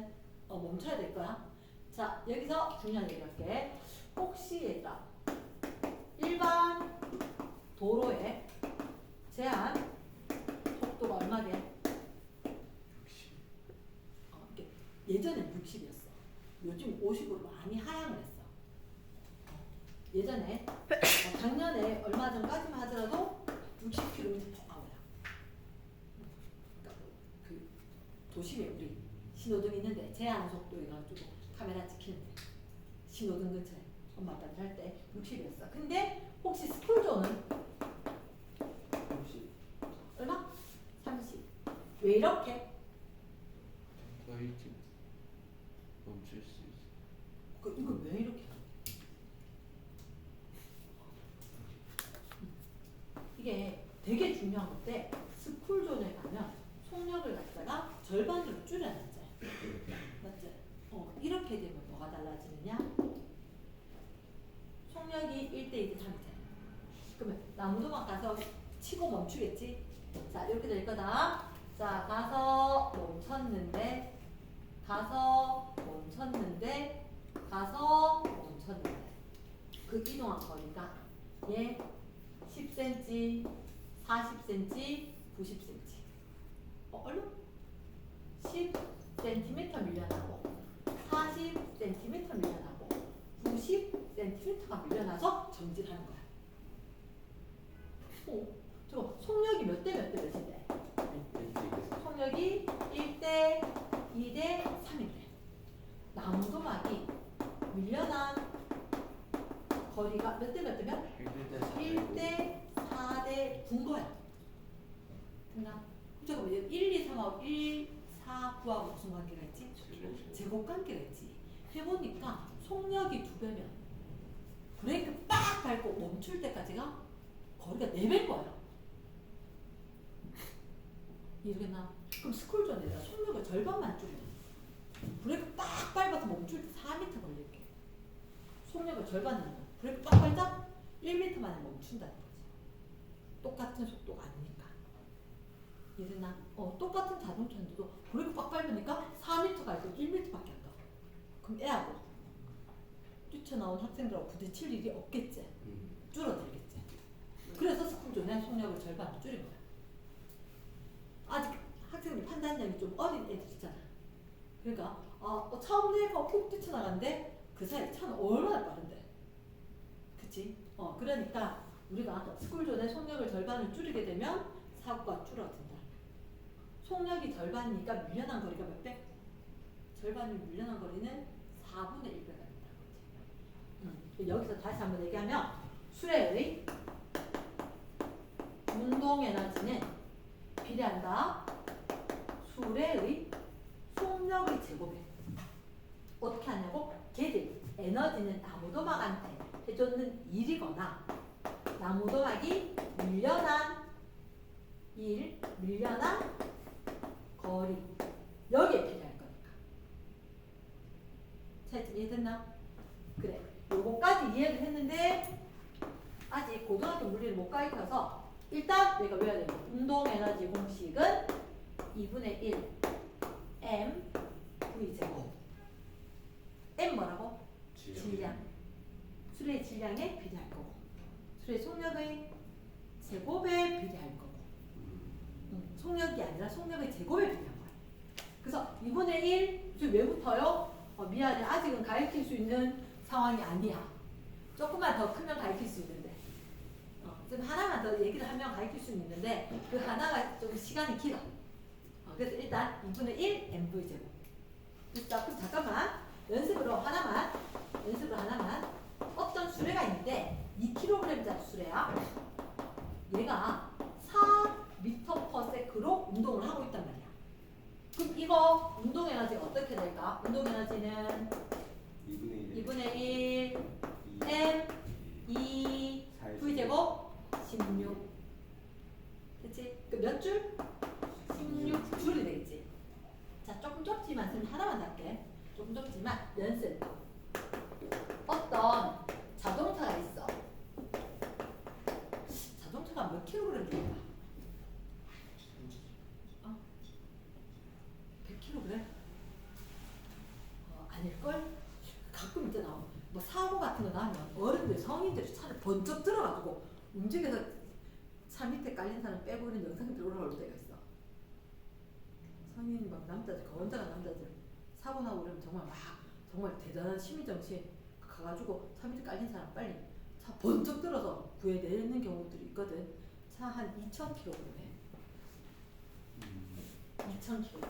멈춰야 될 거야. 자, 여기서 중요한 얘기 할게. 혹시 얘들아, 일반 도로의 제한 속도가 얼마게? 60. 예전엔 60이었어. 요즘 50으로 많이 하향을 했어. 예전에 작년에 얼마 전까지만 하더라도 60km/h야. 그러니까 그 도심에 우리 신호등 있는데 제한 속도 해가지고 카메라 찍히는데 신호등 근처에 엄마 아빠들 할 때 60이었어. 근데 혹시 스쿨존은 30. 얼마? 30. 왜 이렇게? 더 일찍 멈출 수 있어. 이거 왜 이렇게? 이게 되게 중요한 건데 스쿨존에 가면 속력을 갖다가 절반으로 줄여놨지. 맞지? 이렇게 되면 뭐가 달라지느냐? 속력이 1대 2대 3이잖아. 그러면 나무도막 가서 치고 멈추겠지? 자, 이렇게 될 거다. 자, 가서 멈췄는데 그 이동한 거리가 얘 10cm, 40cm, 90cm. 얼마? 10cm 밀려나고 40cm 밀려나고 90cm가 밀려나서 정지하는 거야. 저거 속력이 몇 대 몇인데? 속력이 1대 2대 3인데 나무도막이 밀려난 거리가 몇 대 몇 대면? 1대 4대 9인 거야. 됐나? 잠깐만 1, 2, 3하고 1, 4, 9하고 무슨 관계가 있지? 제곱 관계가 있지. 해보니까 속력이 2배면 브레이크 빡 밟고 멈출 때까지가 거리가 4배인 거야. 이해되나? 그럼 스쿨존에다 속력을 절반만 줄여. 브레이크 빡 밟아서 멈출 때 4m 걸릴게. 속력을 절반 넣으면 브레이크 빡 밟자 1m 만에 멈춘다는 거지. 똑같은 속도가 아니니까. 이해되나? 똑같은 자동차인데도 브레이크 빡 밟으니까 4m 갈고 1m밖에 안 가. 그럼 애하고 뛰쳐나온 학생들하고 부딪힐 일이 없겠지. 줄어들겠지. 그래서 스쿨존의 속력을 절반으로 줄인 거야. 아직 학생들이 판단 판단력이 좀 어린 애들 있잖아. 그러니까 처음 내가 훅 뛰쳐나가는데 그 사이 차는 얼마나 빠른데. 그치? 그러니까 우리가 스쿨존의 속력을 절반을 줄이게 되면 사고가 줄어든다. 속력이 절반이니까 밀려난 거리가 몇 배? 절반이 밀려난 거리는 4분의 1배가 된다는 거지. 여기서 다시 한번 얘기하면 수레의 운동 에너지는 비례한다. 수레의 속력의 제곱에. 어떻게 하냐고? 걔들 에너지는 나무도막한테 해줬는 일이거나 나무도막이 밀려난 일, 밀려난 거리 여기에 필요할 거니까. 차이점 이해됐나? 그래. 요거까지 이해를 했는데 아직 고등학교 물리를 못 가르쳐서 일단 내가 외워야 되는 운동 에너지 공식은 2분의 1 m v 제곱. m 뭐라고? 질량. 수레의 질량에 비례할 거고 수레의 속력의 제곱에 비례할 거고 속력이 아니라 속력의 제곱에 비례한 거야. 그래서 2분의 1 지금 왜 붙어요? 미안해. 아직은 가르칠 수 있는 상황이 아니야. 조금만 더 크면 가르칠 수 있는데 지금 하나만 더 얘기를 하면 가르칠 수는 있는데 그 하나가 좀 시간이 길어. 그래서 일단 2분의 1 mv 제곱. 그럼 잠깐만 연습으로 하나만 어떤 수레가 있는데 2kg짜리 수레야. 얘가 4m/s로 운동을 하고 있단 말이야. 그럼 이거 운동 에너지가 어떻게 될까? 운동 에너지는 2분의 1 m 2 v 제곱 16. 그치? 그 몇 줄? 16줄이 되겠지. 자, 조금 좁지만 지금 하나만 할게. 조금 좁지만 연습. 어떤 자동차가 있어. 자동차가 몇 킬로그램 될까? 100kg? 아닐걸? 가끔 있잖아. 뭐 사고 같은 거 나면 어른들, 성인들이 차를 번쩍 들어가지고 움직여서 차 밑에 깔린 사람 빼고 있는 영상들이 올라올 때가 있어. 성인 막 남자들, 건장한 남자들 사고 나고 그러면 정말 대단한 시민정신 가가지고 차 밑에 깔린 사람 빨리 차 번쩍 들어서 구해내는 경우들이 있거든. 차 한 2,000kg 해. 2,000kg.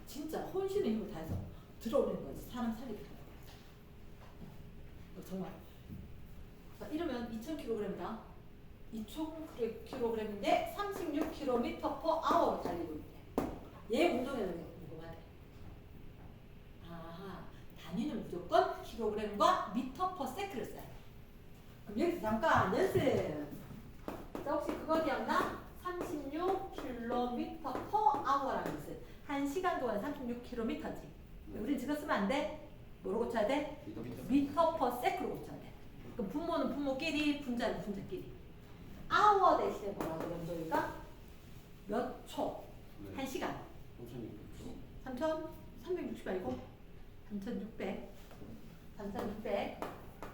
진짜 혼신의 힘을 다해서 들어오는 거지. 사람 살리기 하는 거야. 정말. 이러면 2,000kg이다. 2,000kg인데 36km/h로 달리고 있대. 얘 운동에는 궁금하대. 단위는 무조건 킬로그램과 미터/s를 써야 돼. 그럼 여기서 잠깐 연습. 자, 혹시 그거 기억나? 36km/h라는 것은 1시간 동안 36km지. 우린 지금 쓰면 안 돼? 뭐로 고쳐야 돼? 미터/s로 고쳐야 돼. 그럼 분모는 분모끼리, 분자는 분자끼리. hour 대신에 뭐라고 그러면 저희가? 몇 초? 1시간. 3,360 아니고? 3,600.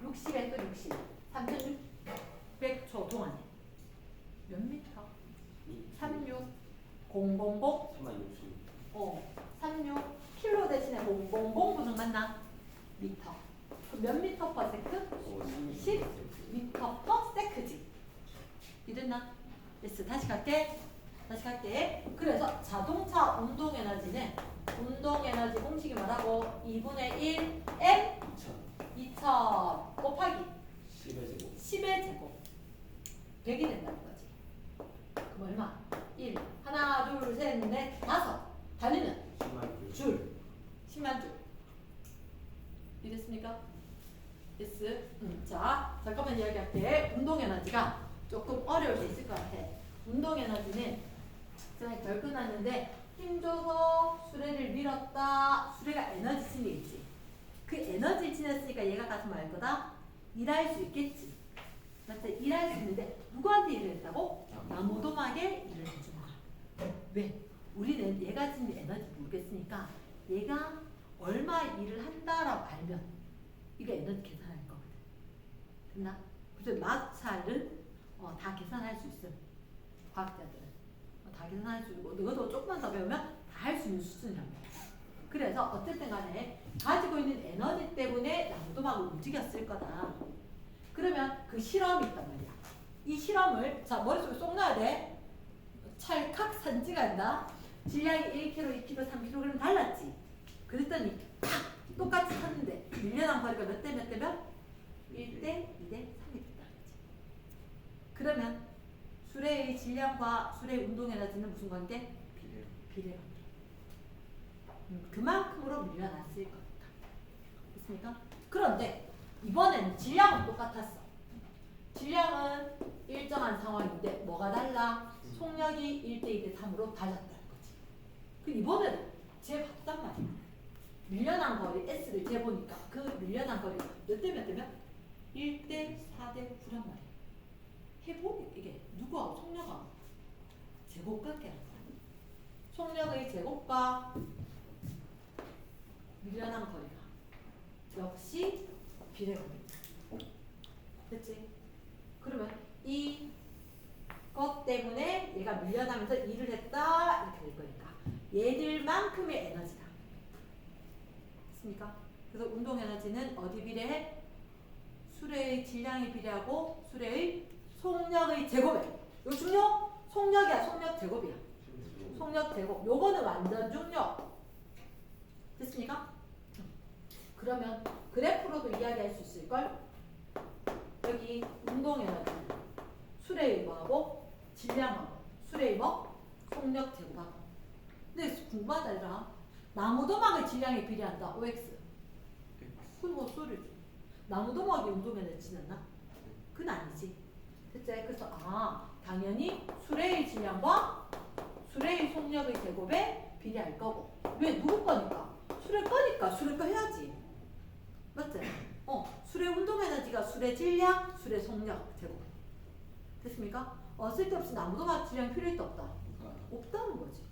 60에 또 60. 3,600초 동안에. 몇 미터? 36,000. 36 킬로 대신에 000 부정 맞나? 미터. 그럼 몇 미터/s? 10 미터/s지. 이랬나? 됐어. 다시 갈게. 그래서 자동차 운동 에너지는 운동 에너지 공식이 뭐라고? 2분의 1 m 2000 곱하기 10의 제곱 100이 된다는 거지. 그럼 얼마? 1 하나 둘 셋 넷 다섯. 단위는 10만 줄. 이랬습니까? yes. 자, 잠깐만 이야기할게. 운동 에너지가 조금 어려울 수 있을 것 같아. 운동 에너지는 전에 결 끝났는데 힘줘서 수레를 밀었다. 수레가 에너지 챙기겠지. 그 에너지를 지녔으니까 얘가 가서 말 거다. 일할 수 있겠지. 맞지? 일할 수 있는데 누구한테 일을 했다고? 나무도막에 일을 해준 거야. 왜? 우리는 얘가 지닌 에너지 모르겠으니까 얘가 얼마 일을 한다라고 알면 이거 에너지 계산할 거거든. 됐나? 그래서 마찰은 다 계산할 수 있음. 과학자들은 다 계산할 수 있고 너도 조금만 더 배우면 다 할 수 있는 수준이란 말이야. 그래서 어쨌든 간에 가지고 있는 에너지 때문에 나무도막을 움직였을 거다. 그러면 그 실험이 있단 말이야. 이 실험을 자 머릿속에 쏙 넣어야 돼. 찰칵 산지간다. 질량이 1kg, 2kg, 3kg 달랐지. 그랬더니 탁 똑같이 탔는데 밀려난 거리가 몇 대 몇 대 몇? 1대 2대 3이 됐다. 그러면 수레의 질량과 수레의 운동 에너지는 무슨 관계? 비례. 비례 관계. 그만큼으로 밀려났을 겁니다. 됐습니까? 그런데 이번에는 질량은 똑같았어. 질량은 일정한 상황인데 뭐가 달라? 속력이 1대 2대 3으로 달랐다는 거지. 그 이번에는 재봤단 말이야. 밀려난 거리 S를 재보니까 그 밀려난 거리가 몇 대 몇 대 몇? 1대 4대 9란 말이야. 해보니 이게 누구하고 속력하고 제곱각계란 말이야. 속력의 제곱과 밀려난 거리가 역시 비례관계입니다. 됐지? 그러면 이것 때문에 얘가 밀려나면서 일을 했다 이렇게 될 거니까 얘들만큼의 에너지다. 됐습니까? 그래서 운동 에너지는 어디 비례해? 수레의 질량이 비례하고 수레의 속력의 제곱에. 이거 중요? 속력이야, 속력 제곱이야. 속력 제곱. 요거는 완전 중요. 됐습니까? 그러면 그래프로도 이야기할 수 있을걸? 여기 운동 에너지 수레의 뭐하고 질량하고 수레의 뭐? 속력 제곱하고. 근데 궁금하다 얘들아. 나무도막의 질량이 비례한다. OX. 그건 뭐 소리지. 나무도막이 운동 에너지는 나? 그건 아니지. 됐지? 그래서 당연히 수레의 질량과 수레의 속력의 제곱에 비례할 거고. 왜? 누구 거니까? 수레 거니까 수레 거 해야지. 맞지? 수레 운동 에너지가 수레 질량, 수레 속력 제곱. 됐습니까? 쓸데없이 나무도막 질량 필요 있다 없다? 없다는 거지.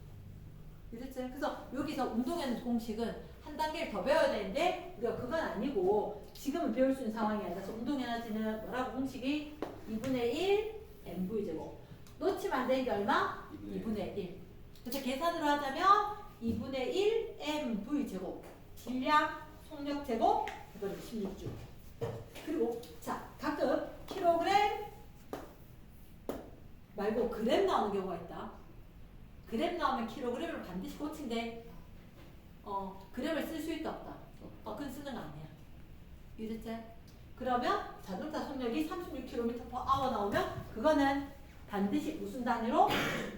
이랬지? 그래서 여기서 운동 에너지 공식은 한 단계를 더 배워야 되는데 우리가 그건 아니고 지금은 배울 수 있는 상황이 아니라 운동 에너지는 뭐라고 공식이 2분의 1 mv 제곱. 놓치면 안 되는 게 얼마? 2분의 1. 그래서 계산으로 하자면 2분의 1 mv 제곱. 질량, 속력 제곱, 이거는 16주. 그리고 자 가끔 킬로그램 말고 그램 나오는 경우가 있다. 그램 나오면 킬로그램을 반드시 고친대. 그램을 쓸 수 있다 없다? 그건 쓰는 거 아니야. 이랬지? 그러면 자동차 속력이 36km/h 나오면 그거는 반드시 무슨 단위로?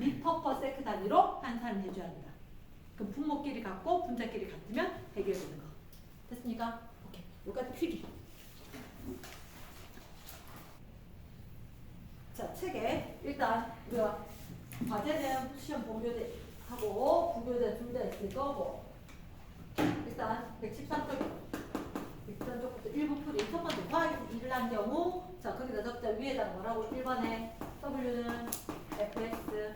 m/s 단위로 환산을 해줘야 한다. 그럼 분모끼리 같고 분자끼리 같으면 해결되는 거. 됐습니까? 오케이. 여기까지 필기. 자, 책에 일단 우리가 과제는 시험 본교대 하고 부교대 둘 다 있을 거고 일단 113쪽 113쪽부터 일부 풀이 첫 번째 화학에서 일을 한 경우 자 거기다 적자 위에다가 뭐라고 1번에 W는 FS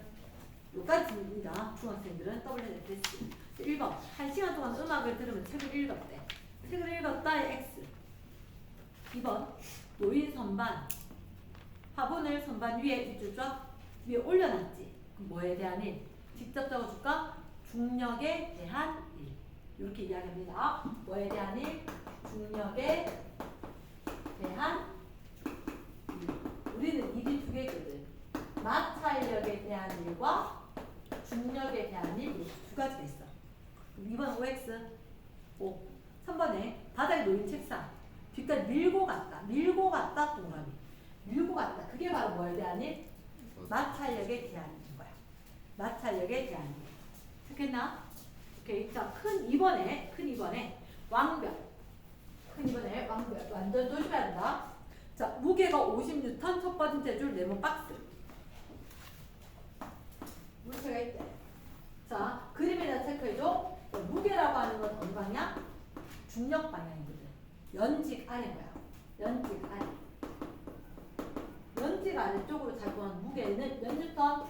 요까지입니다. 중학생들은 W는 FS 1번 1시간 동안 음악을 들으면 책을 읽었대. 책을 읽었다의 X 2번 노인 선반 화분을 선반 위에 밑줄쫙 위에 올려놨지. 그럼 뭐에 대한 일? 직접 적어줄까? 중력에 대한 일. 이렇게 이야기합니다. 뭐에 대한 일? 중력에 대한 일. 우리는 일이 두 개거든. 마찰력에 대한 일과 중력에 대한 일 두 가지가 있어. 2번 OX 5. 3번에 바닥에 놓인 책상 뒷까지 밀고 갔다. 밀고 갔다 동그라미. 밀고 갔다. 그게 바로 뭐에 대한 일? 마찰력에 대한 일인 거야. 마찰력에 대한 일. 됐겠나? 오케이. 자, 큰 2번에 왕별. 큰 2번에 왕별. 완전 조심해야 한다. 자, 무게가 50N 첫 번째 줄 네모 박스. 물체가 있대. 자, 그림에다 체크해줘. 무게라고 하는 건 어느 방향? 중력 방향이거든. 연직 아래 거야. 연직 아래. 연직 아래쪽으로 작용한 무게는 몇 뉴턴?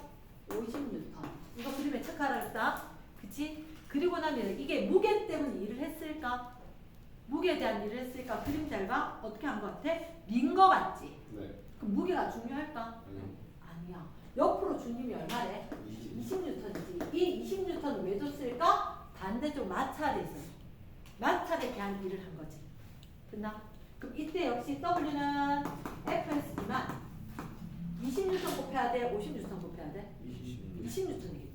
50N. 이거 그림에 체크하라 했다. 그치? 그리고 나면 이게 무게 때문에 일을 했을까? 무게에 대한 일을 했을까? 그림 잘 봐. 어떻게 한 것 같아? 민 거 같지? 네. 그럼 무게가 중요할까? 아니요. 아니야. 옆으로 준 힘이 얼마래? 20N이지. 이 20N을 왜 줬을까? 반대쪽 마찰에 있어. 마찰에 대한 일을 한 거지. 됐나? 그럼 이때 역시 W는 Fs지만 20N 곱해야 돼? 50N 곱해야 돼? 20N이겠지.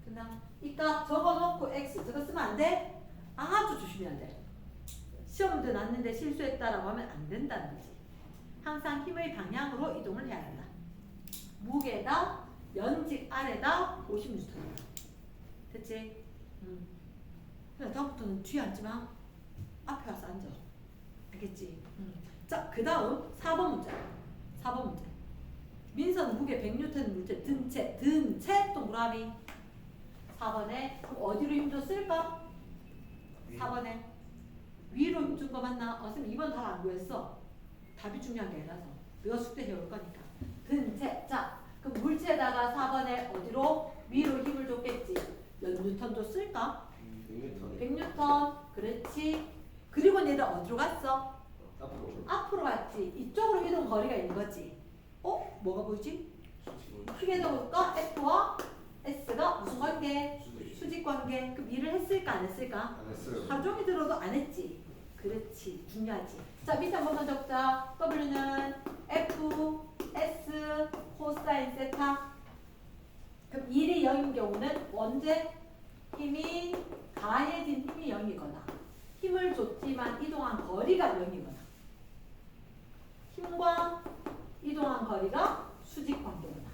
됐나? 이 값 적어놓고 X 저거 쓰면 안 돼? 아주 조심해야 돼. 시험도 났는데 실수했다라고 하면 안 된다는 거지. 항상 힘의 방향으로 이동을 해야 한다. 무게다 연직 아래다 50N. 됐지? 그냥 다음부터는 뒤에 앉지 마. 앞에 와서 앉아. 알겠지? 자, 그 다음 4번 문제. 4번 문제. 민선 무게 100N 물체 등채 동그라미. 4번에 그럼 어디로 힘 줬을까? 4번에 위로 힘 준 거 맞나? 선생님 2번 답 안 구했어. 답이 중요한 게 아니라서 너가 숙제 해올 거니까. 등채. 자, 그럼 물체에다가 4번에 어디로? 위로 힘을 줬겠지. 몇 뉴턴 줬을까? 100N. 그렇지. 그리고 얘들 어디로 갔어? 앞으로 갔지. 이쪽으로 이동 거리가 있는 거지. 뭐가 보이지? 크게 적을까? F와 S가 무슨 관계? 수직 관계. 그럼 일을 했을까 안 했을까? 안 했어요. 하루 종일 들어도 안 했지. 그렇지. 중요하지. 자, 밑에 한 번만 적자. W는 F, S, 코사인 세타. 그럼 1이 0인 경우는 언제? 힘이 가해진 힘이 0이거나 힘을 줬지만 이동한 거리가 0이거나 힘과 이동한 거리가 수직 관계거나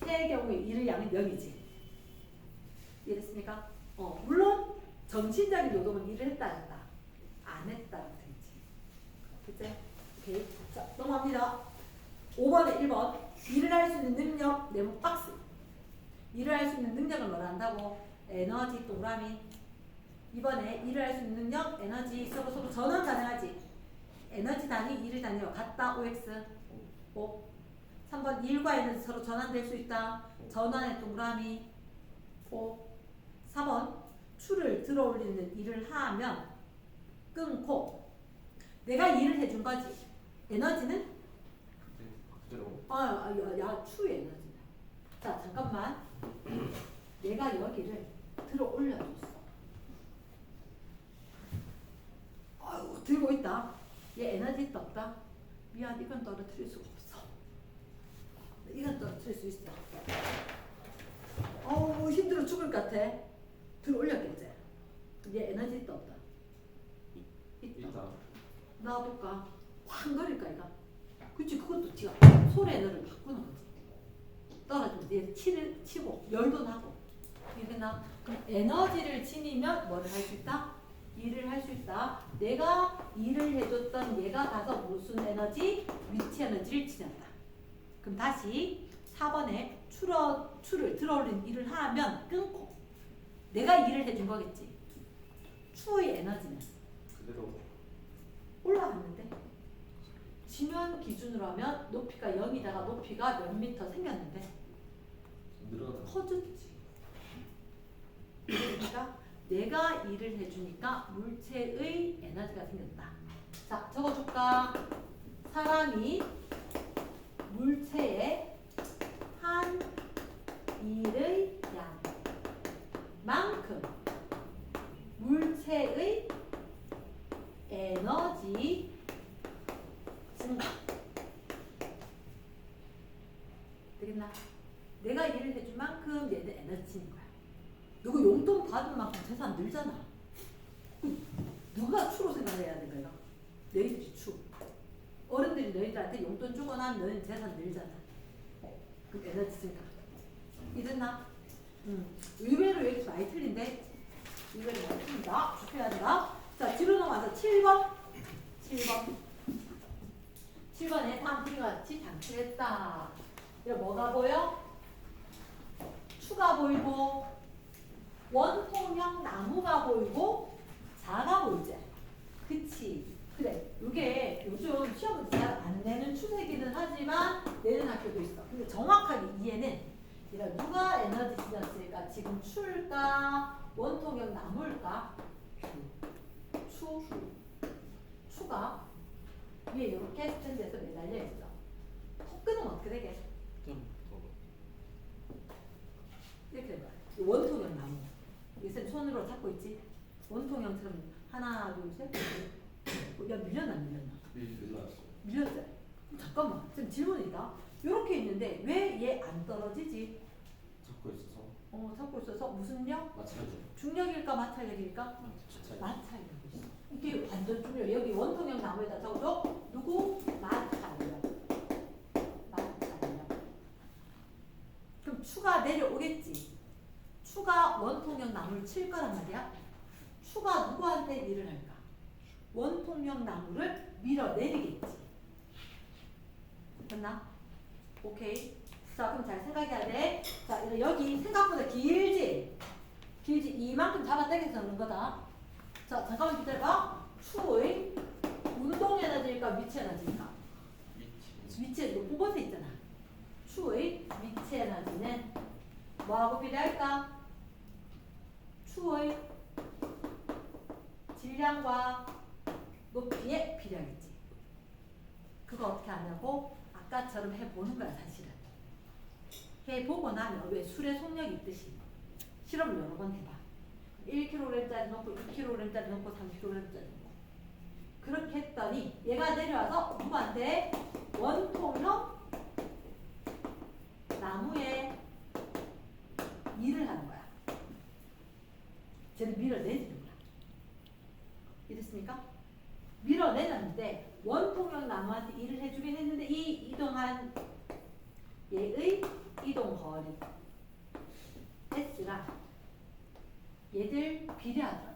세 경우에 이를 양은 0이지. 이해됐습니까? 물론 정신적인 노동은 일을 했다 했다 안 했다 되지. 그치? 오케이. 자, 넘어갑니다. 5번에 1번 일을 할 수 있는 능력 네모 박스. 일을 할 수 있는 능력을 뭐라 한다고? 에너지 동그라미. 이번에 일을 할 수 있는 능력 에너지 서로 전환 가능하지. 에너지 단위 일을 단위로 같다. OX 5. 3번 일과 에너지 서로 전환될 수 있다. 전환의 동그라미 5. 4번 추를 들어 올리는 일을 하면 끊고 내가 일을 해준 거지. 에너지는 추의 에너지다. 자, 잠깐만. 내가 여기를 들어 올려줬어. 들고 있다. 얘 에너지 있다 없다? 미안, 이건 떨어뜨릴 수가 없어. 이건 떨어뜨릴 수 있어. 힘들어 죽을 것 같아. 들어 올렸겠지? 얘 에너지 있다 없다? 있다. 놔둘까? 확 넣을까 이거? 그치, 그것도 지가 손의 에너지를 바꾸는 거지. 떨어지면 얘 치고 열도 나고. 이해됐나? 그럼 에너지를 지니면 뭐를 할 수 있다? 일을 할 수 있다. 내가 일을 해줬던 얘가 가서 무슨 에너지? 위치 에너지를 지녔다. 그럼 다시 4번에 추를 들어올린 일을 하면 끊고 내가 일을 해준 거겠지. 추의 에너지는 그대로 올라갔는데 지면 기준으로 하면 높이가 0이다가 높이가 몇 미터 생겼는데 늘어나. 커졌지. 그러니까 내가 일을 해주니까 물체의 에너지가 생겼다. 자, 적어줄까? 사람이 물체에 한 일의 양만큼 물체의 에너지 증가. 되겠나? 내가 일을 해준 만큼 얘는 에너지인 거야. 누구 용돈 받은 만큼 재산 늘잖아. 누가 추로 생각해야 돼, 내가? 너희들이 추. 어른들이 너희들한테 용돈 주거나 너희는 재산 늘잖아. 그 에너지 증가. 이랬나? 의외로 여기서 많이 틀린데? 의외로 많이 틀린다. 주셔야 된다. 자, 뒤로 넘어가서 7번. 7번에 다음과 같이 장치했다. 이거 뭐가 보여? 추가 보이고 원통형 나무가 보이고 자가 보이지? 그치? 그래. 이게 요즘 시험을 잘 안 내는 추세기는 하지만 내는 학교도 있어. 근데 정확하게 이해는 얘가 누가 에너지 지녔을까? 지금 추일까? 원통형 나무일까? 추가 위에 이렇게 스탠드에서 매달려 있어. 톡 끊으면 어떻게 되게? 이렇게 된 거야. 이 원통형 나무. 이게 손으로 잡고 있지. 원통형처럼 하나, 둘, 셋. 야 밀렸나 안 밀렸나? 일어났어. 밀렸지. 잠깐만. 지금 질문이다. 이렇게 있는데 왜 얘 안 떨어지지? 잡고 있어서 잡고 있어서 무슨 력? 마찬가지. 중력일까 마찰력일까? 마찬가지. 마찰력이지. 이게 완전 중요. 여기 원통형 나무에다 적어줘. 누구? 마찰력. 마찰력. 그럼 추가 내려오겠지. 추가 원통형 나무를 칠 거란 말이야. 추가 누구한테 일을 할까? 원통형 나무를 밀어내리겠지. 됐나? 오케이. 자, 그럼 잘 생각해야 돼. 자, 여기 생각보다 길지? 길지? 이만큼 잡아당겨서 넣는 거다. 자, 잠깐만 기다려봐. 추의 운동 에너지일까? 위치 에너지일까? 위치 에너지. 높은 곳에 있잖아. 추의 위치 에너지는 뭐하고 비례할까? 추의 질량과 높이에 비례하겠지. 그거 어떻게 하냐고? 아까처럼 해보는 거야, 사실은. 해보고 나면 왜 술에 속력이 있듯이 실험을 여러 번 해봐. 1kg짜리 넣고 2kg짜리 넣고 3kg짜리 넣고 그렇게 했더니 얘가 내려와서 누구한테? 원통형 나무에 일을 하는 거야. 쟤는 밀어내지는 거야. 이랬습니까? 밀어내놨는데 원통형 나무한테 일을 해주긴 했는데 이 이동한 얘의 이동 거리 S랑 얘들 비례하더라.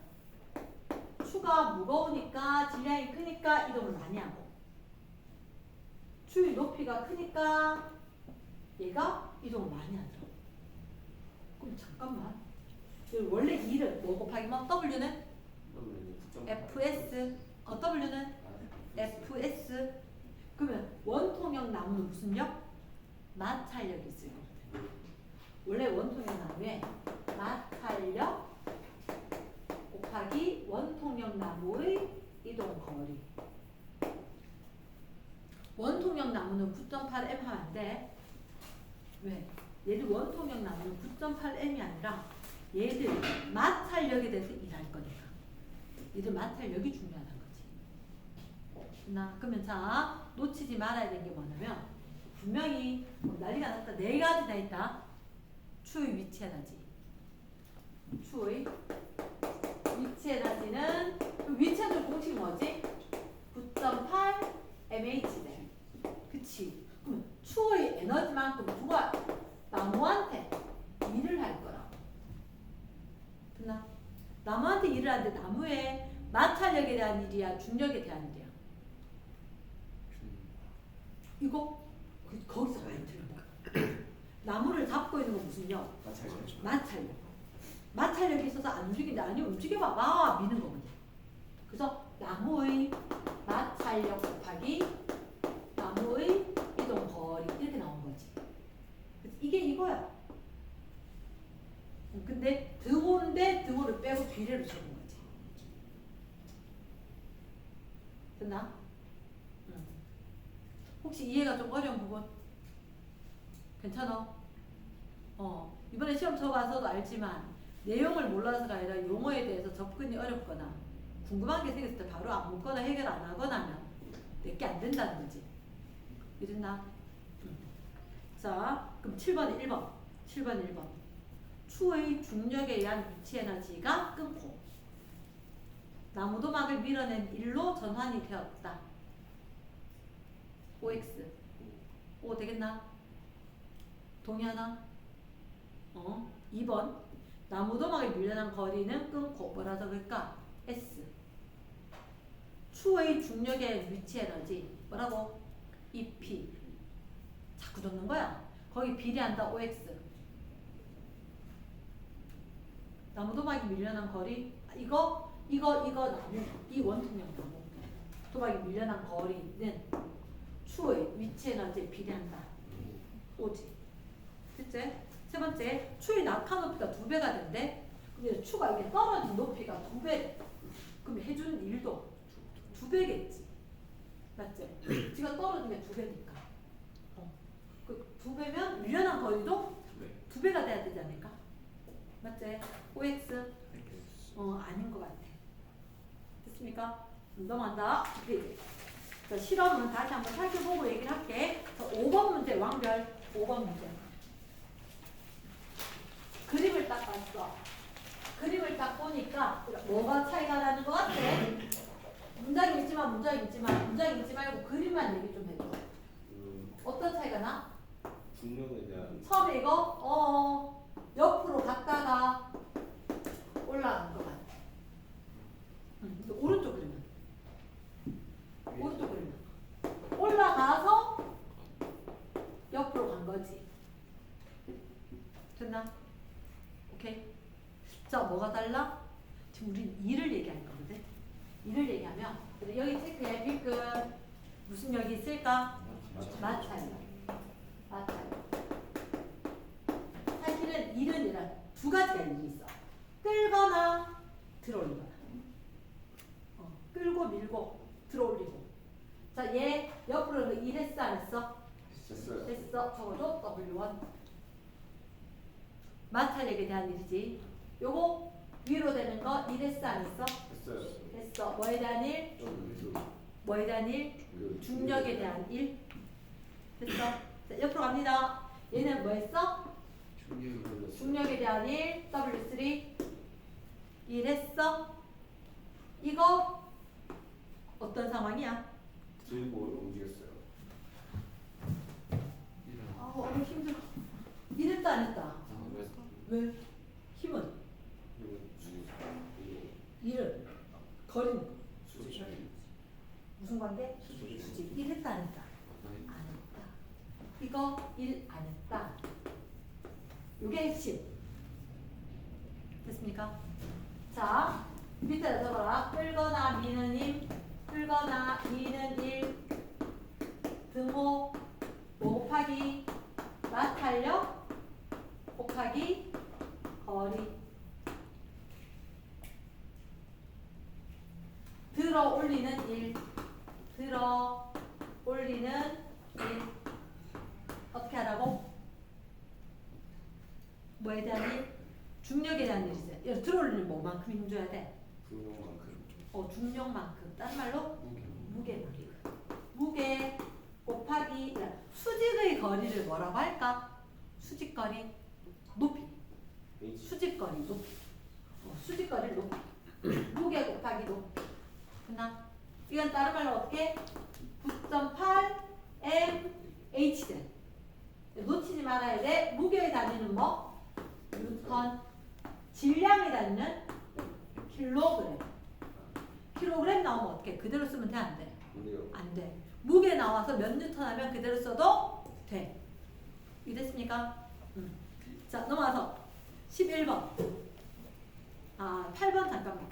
추가 무거우니까 질량이 크니까 이동을 많이 하고 추의 높이가 크니까 얘가 이동을 많이 하더라. 그럼 잠깐만. 원래 일은 뭐 곱하기 뭐? W는? FS. W는? FS. 그러면 원통형 나무는 무슨 력? 마찰력이 있을 것 같아. 원래 원통형 나무에 마찰력 곱하기 원통형 나무의 이동 거리. 원통형 나무는 9.8m 하면 안 돼. 왜? 얘들 원통형 나무는 9.8m이 아니라 얘들 마찰력에 대해서 일할 거니까. 얘들 마찰력이 중요하다는 거지. 그러면 자, 놓치지 말아야 되는 게 뭐냐면 분명히 난리가 났다. 네 가지나 있다. 추의 위치 에너지. 추의 위치 에너지는 위치 에너지 공식이 뭐지? 9.8 mh대. 그치? 그럼 추의 에너지만큼 누가 나무한테 일을 할 거라고. 됐나? 나무한테 일을 하는데 나무의 마찰력에 대한 일이야? 중력에 대한 일이야? 이거 거기서 많이 틀려. 나무를 잡고 있는 건 무슨 력? 마찰력. 마찰력이 있어서 안 움직이는데 아니 움직여봐. 막 미는 거거든. 그래서 나무의 마찰력 곱하기 나무의 이동 거리 이렇게 나온 거지. 그래서 이게 이거야. 근데 등호인데 등호를 빼고 비례로 적은 거지. 됐나? 혹시 이해가 좀 어려운 부분? 괜찮아? 이번에 시험 쳐봐서도 알지만 내용을 몰라서가 아니라 용어에 대해서 접근이 어렵거나 궁금한 게 생겼을 때 바로 안 묻거나 해결 안 하거나 하면 내게 안 된다는 거지. 이랬나? 자, 그럼 7번에 1번. 7번 1번. 추의 중력에 의한 위치 에너지가 끊고 나무도막을 밀어낸 일로 전환이 되었다. OX. O 되겠나? 동의하나? 2번. 나무도막에 밀려난 거리는 끊고 뭐라 적을까? S. 추의 중력의 위치 에너지 뭐라고? EP. 자꾸 적는 거야. 거기 비례한다. OX. 나무도막이 밀려난 거리 이거 나무 이 원통형 나무 도막이 밀려난 거리는 추의 위치 에너지에 비례한다. 오지. 둘째, 세 번째, 추의 낙하 높이가 2배가 된대. 근데 추가 이게 떨어진 높이가 2배. 그럼 해주는 일도 2배겠지. 맞지? 지가 떨어진 게 2배니까. 그 2배면 밀려난 거리도 2배가 돼야 되지 않을까? 맞지? OX 아닌 것 같아. 됐습니까? 넘어간다. 오케이. 자, 실험은 다시 한번 살펴보고 얘기를 할게. 자, 5번 문제 왕별 5번 문제. 그림을 딱 봤어. 그림을 딱 보니까 뭐가 차이가 나는 것 같아? 문장이 있지만 문장이 있지 말고 그림만 얘기 좀 해줘. 어떤 차이가 나? 중력에 대한 처음에 이거 옆으로 갔다가 올라간 것 같아. 오른쪽 그림은 오른쪽 그림은 올라가서 옆으로 간 거지. 됐나? 오케이. 자, 뭐가 달라? 지금 우린 2를 얘기하는 거거든. 2를 얘기하면 여기 체크해. B급 무슨 역이 있을까? 마찰력. 사실은 1은 두 가지가 의미 있어. 끌거나 들어올리거나. 끌고 밀고 들어올리고. 자, 얘 옆으로 1 했어 안 했어? 됐어요. 됐어. 적어도 W1. 마찰력에 대한 일이지. 요거 위로 되는 거 1 했어 안 했어? 됐어요. 됐어. 뭐에 대한 일? 뭐에 대한 일? 중력에 대한 일. 됐어. 자, 옆으로 갑니다. 얘는 뭐 했어? 중력에 대한 일. W3. 1 했어? 이거 어떤 상황이야? 들고 움직였어요. 아우, 힘들어. 1 했다 안 했다? 왜? 힘은? 일은 거리는 무슨 관계? 수직. 1 했다 안 했다? 안 했다. 이거 1 안 했다. 요게 핵심. 됐습니까? 자, 밑에다 적어라. 끌거나 미는 힘, 끌거나 미는 1, 등호 5 곱하기 마찰력 곱하기 거리. 들어 올리는 1, 들어 올리는 1. 어떻게 하라고? 뭐에 대한 일? 중력에 대한 일이지. 여기 들어 올리는 뭐만큼 힘줘야 돼? 중력만큼. 중력만큼. 다른 말로 무게만큼. 무게 곱하기 수직의 거리를 뭐라고 할까? 수직거리 높이. 수직거리 높이. 수직거리 높이. 무게 곱하기 높이. 됐나? 이건 다른 말로 어떻게? 9.8 mh 돼. 놓치지 말아야 돼. 무게의 단위는 뭐? 뉴턴. 질량의 단위는 킬로그램. 킬로그램 나오면 어떻게? 그대로 쓰면 돼? 안 돼? 안 돼. 무게 나와서 몇 뉴턴 하면 그대로 써도 돼. 이해됐습니까? 자, 넘어가서 11번. 8번 잠깐만.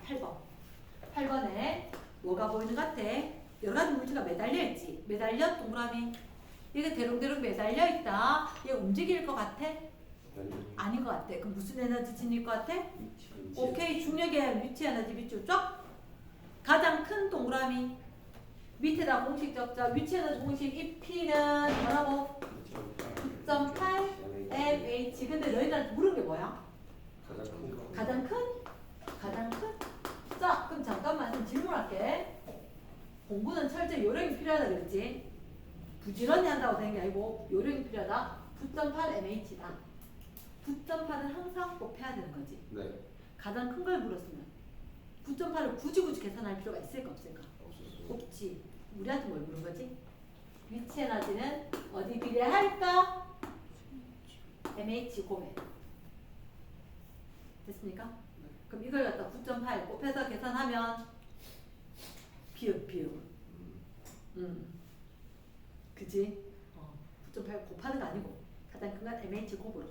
8번에 뭐가 보이는 것 같아? 여러 가지 물체가 매달려 있지. 매달려 동그라미. 이게 대롱대롱 매달려 있다. 얘 움직일 것 같아? 아닌 것 같아. 그럼 무슨 에너지 지닐 것 같아? 오케이. 중력의 위치 에너지 밑줄 쫙. 가장 큰 동그라미. 밑에다 공식 적자. 위치 에너지 공식 EP는 뭐라고? 9.8 mh. 근데 너희들한테 물은 게 뭐야? 가장 큰? 가장 큰? 자, 그럼 잠깐만 좀 질문할게. 공부는 철저히 요령이 필요하다 그랬지? 부지런히 한다고 되는 게 아니고 요령이 필요하다. 9.8 mh다. 9.8은 항상 곱해야 되는 거지. 네. 가장 큰 걸 물었으면 9.8을 굳이 계산할 필요가 있을까 없을까? 없지. 우리한테 뭘 물은 거지? 위치 에너지는 어디 비례할까? mh 곱해. 됐습니까? 그럼 이걸 갖다 9.8 곱해서 계산하면 비읍. 그지? 9.8 곱하는 거 아니고 가장 큰 건 mh 곱으로.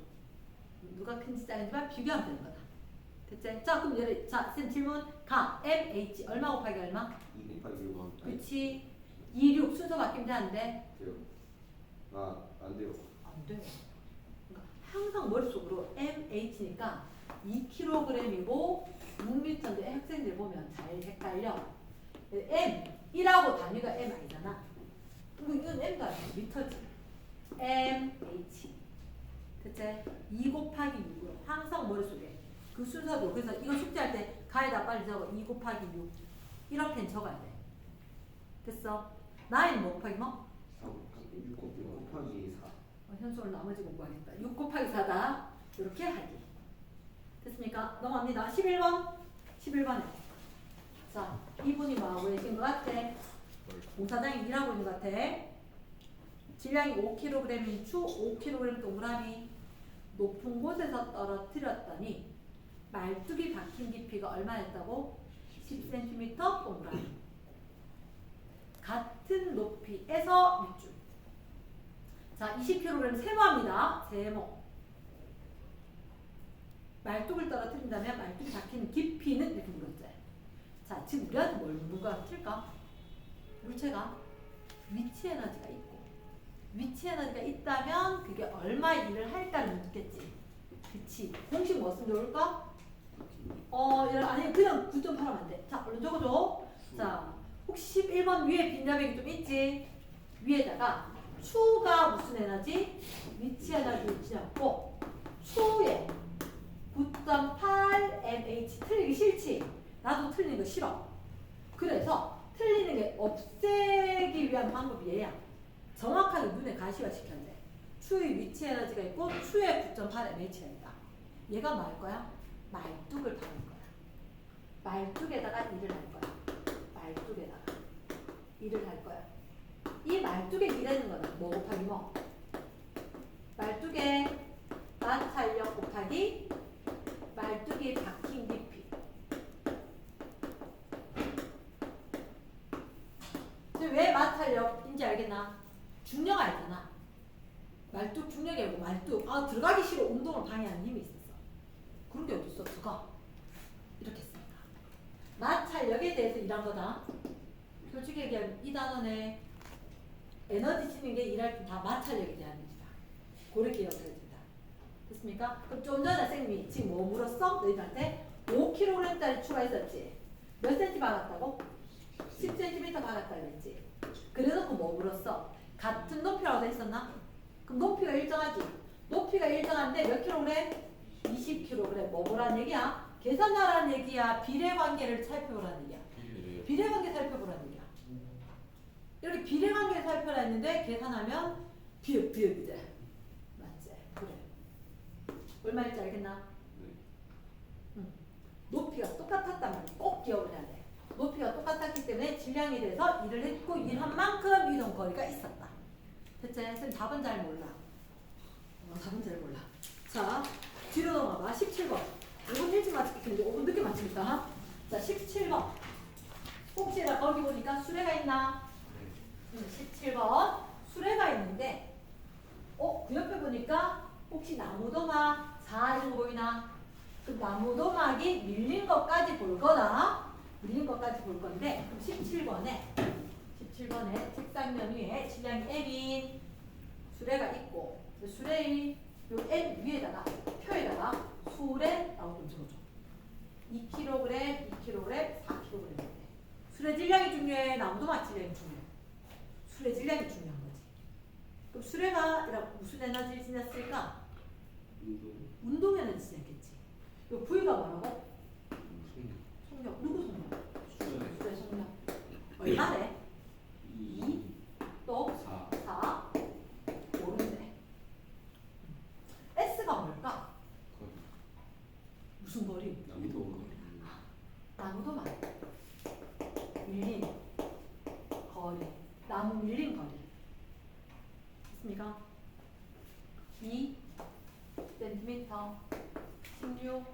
누가 큰지 작은지만 비교하면 되는 거다. 됐지? 자, 그럼 쌤 질문 가. mh 얼마 곱하기 얼마? 2 곱하기 1번. 그렇지. 2, 6 순서 바뀌면 돼, 안 돼? 돼요. 안 돼요. 안 돼. 그러니까 항상 머릿속으로 mh니까 2kg이고 6m인데 학생들 보면 잘 헷갈려. m이라고 단위가 m 아니잖아. 그럼 이건 m가 아니야. 미터지. mh. 됐지? 2 곱하기 6으로 항상 머릿속에 그 순서도. 그래서 이거 숙제할 때 가에다 빨리 적어. 2 곱하기 6 이렇게 적어야 돼. 됐어? 9 뭐 곱하기 뭐? 6 곱하기 4. 현수 오늘 나머지 공부하겠다. 6 곱하기 4다. 이렇게 하기. 됐습니까? 넘어갑니다. 11번. 11번에. 자, 이분이 뭐하고 계신 것 같아? 공사장이 일하고 있는 것 같아. 질량이 5kg인 추 5kg 동그라미 높은 곳에서 떨어뜨렸더니 말뚝이 박힌 깊이가 얼마였다고? 10cm 동그라미. 같은 높이에서 밑줄. 자, 20kg 세모합니다. 세모. 말뚝을 떨어뜨린다면 말뚝이 박힌 깊이는 이렇게 물었지. 자, 지금 우리한테 뭘 묻는 거 같을까? 물체가 위치 에너지가 있고 위치 에너지가 있다면 그게 얼마 일을 할까를 묻겠지. 그치. 공식 뭐 쓰면 좋을까? 아니 그냥 9.8 하면 안 돼. 자, 얼른 적어줘. 자, 혹시 11번 위에 빈자백이 좀 있지? 위에다가 추가 무슨 에너지? 위치 에너지를 지었고 추에 9.8 mH 틀리기 싫지? 나도 틀리는 거 싫어. 그래서 틀리는 게 없애기 위한 방법이 얘야. 정확하게 눈에 가시화 시켜야 돼. 추의 위치 에너지가 있고 추의 9.8 mH가 있다. 얘가 뭐 할 거야? 말뚝을 박을 거야. 말뚝에다가 일을 할 거야. 말뚝에다가 일을 할 거야. 이 말뚝에 일하는 거다. 뭐 곱하기 뭐? 말뚝에 마찰력 곱하기 말뚝이 박힌 깊이. 왜 마찰력인지 알겠나? 중력 알잖아. 말뚝 중력이 아니고 말뚝. 들어가기 싫어. 운동을 방해하는 힘이 있었어. 그런 게 어딨어? 들어가. 이렇게 했으니까. 마찰력에 대해서 일한 거다. 솔직히 얘기하면 이 단원에 에너지 치는 게 일할 때 다 마찰력에 대한 얘기다. 그렇게 기억해야 된다. 됐습니까? 그럼 좀 전에 쌤이 지금 뭐 물었어? 너희들한테 5kg짜리 추가 있었지? 몇 cm 박았다고? 10cm 박았다 그랬지? 그래놓고 뭐 물었어? 같은 높이라고 돼 있었나? 그럼 높이가 일정하지? 높이가 일정한데 몇 kg? 20kg. 뭐 보라는 얘기야? 계산하라는 얘기야? 비례관계를 살펴보라는 얘기야? 비례관계 살펴보라는 얘기야. 이렇게 비례관계 살펴라 했는데 계산하면 비읍이지. 맞지? 그래. 얼마일지 알겠나? 네. 응. 높이가 똑같았단 말이야. 꼭 기억을 해야 돼. 높이가 똑같았기 때문에 질량이 돼서 일을 했고 일한 만큼 이동 거리가 있었다. 됐지? 선생님 답은 잘 몰라. 답은 잘 몰라. 자, 뒤로 넘어가. 17번. 5분 일찍 맞추겠는데 5분 늦게 맞춥니다. 자, 17번. 혹시나 거기 보니까 수레가 있나? 17번. 수레가 있는데 그 옆에 보니까 혹시 나무도막 4 이런 거 보이나? 그 나무도막이 밀린 것까지 볼 거다. 밀린 것까지 볼 건데 17번에 책상면 위에 질량이 M인 수레가 있고 수레의 요 M 위에다가 표에다가 수레라고 좀 적어줘. 2kg, 2kg, 4kg. 수레 질량이 중요해? 나무도막 질량이 중요해? 수레 질량이 중요한 거지. 그럼 수레가 무슨 에너지를 지녔을까? 운동 에너지 지녔겠지. 요 V가 뭐라고? 속력. 누구 속력? 수레 속력. 얼마래? 2, 또 4, 모르는데. S가 뭘까? 무슨 거리? 나무도막. 밀린 거리. 나무 밀린 거리. 됐습니까? 2 cm, 16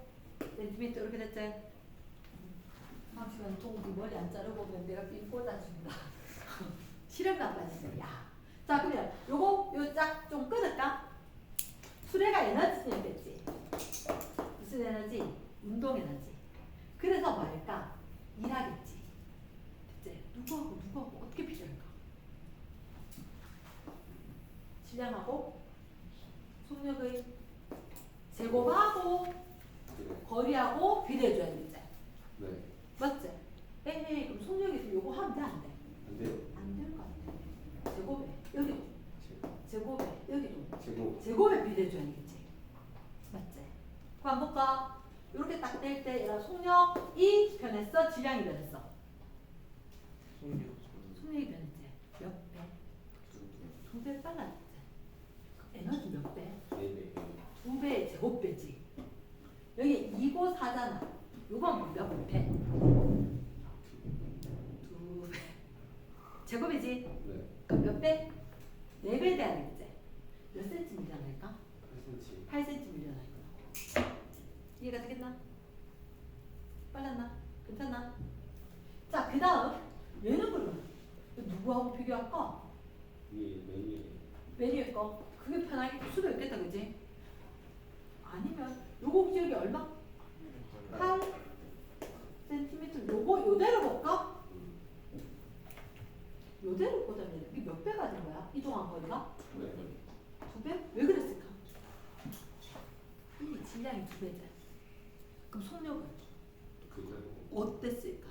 cm 이렇게 됐지? 다음 시간에 동욱이 머리 안 자르고 오면 내가 삥 꽂아준다. 실험 나빠지네. 야. 자, 그러면 요거 짝 좀 끊을까? 수레가 에너지는 됐지? 무슨 에너지? 운동 에너지. 그래서 뭐 할까? 일하겠지. 됐지? 누구하고 어떻게 비교할까? 질량하고 속력의 제곱하고 거리하고 비례해줘야 되지. 네. 맞지? 에이, 그럼 속력에서 요거 하면 돼, 안 돼? 안 돼요. 안 될 거 같아. 제곱에 여기도 제곱에 여기도 제곱. 제곱에 비례해줘야 되겠지. 맞지? 그럼 한번 볼까? 요렇게 딱 뗄 때 얘가 속력이 변했어? 질량이 변했어? 속력 속력이 변했지. 몇 배? 2배 빨라졌지. 에너지 몇 배? 4배. 2배, 제곱배지. 여기 2고 4잖아. 요건 몇 배? 2배. 제곱이지? 네. 그럼 몇 배? 4배 돼야 되겠지? 몇 cm 밀려날까? 8cm. 8cm 밀려날 거야. 이해가 되겠나? 빨랐나? 괜찮나? 자, 그 다음 얘는 그러면 누구하고 비교할까? 이게 메뉴. 메뉴의 거. 그게 편할 수도 있겠다, 그지? 아니면 요거 기억이 얼마? 8cm. 요거 요대로 볼까? 요대로 보자면 이게 몇 배가 된 거야? 이동한 거리가? 네. 2배? 왜 그랬을까? 이 질량이 2배지. 그럼 속력은 그대로. 어땠을까?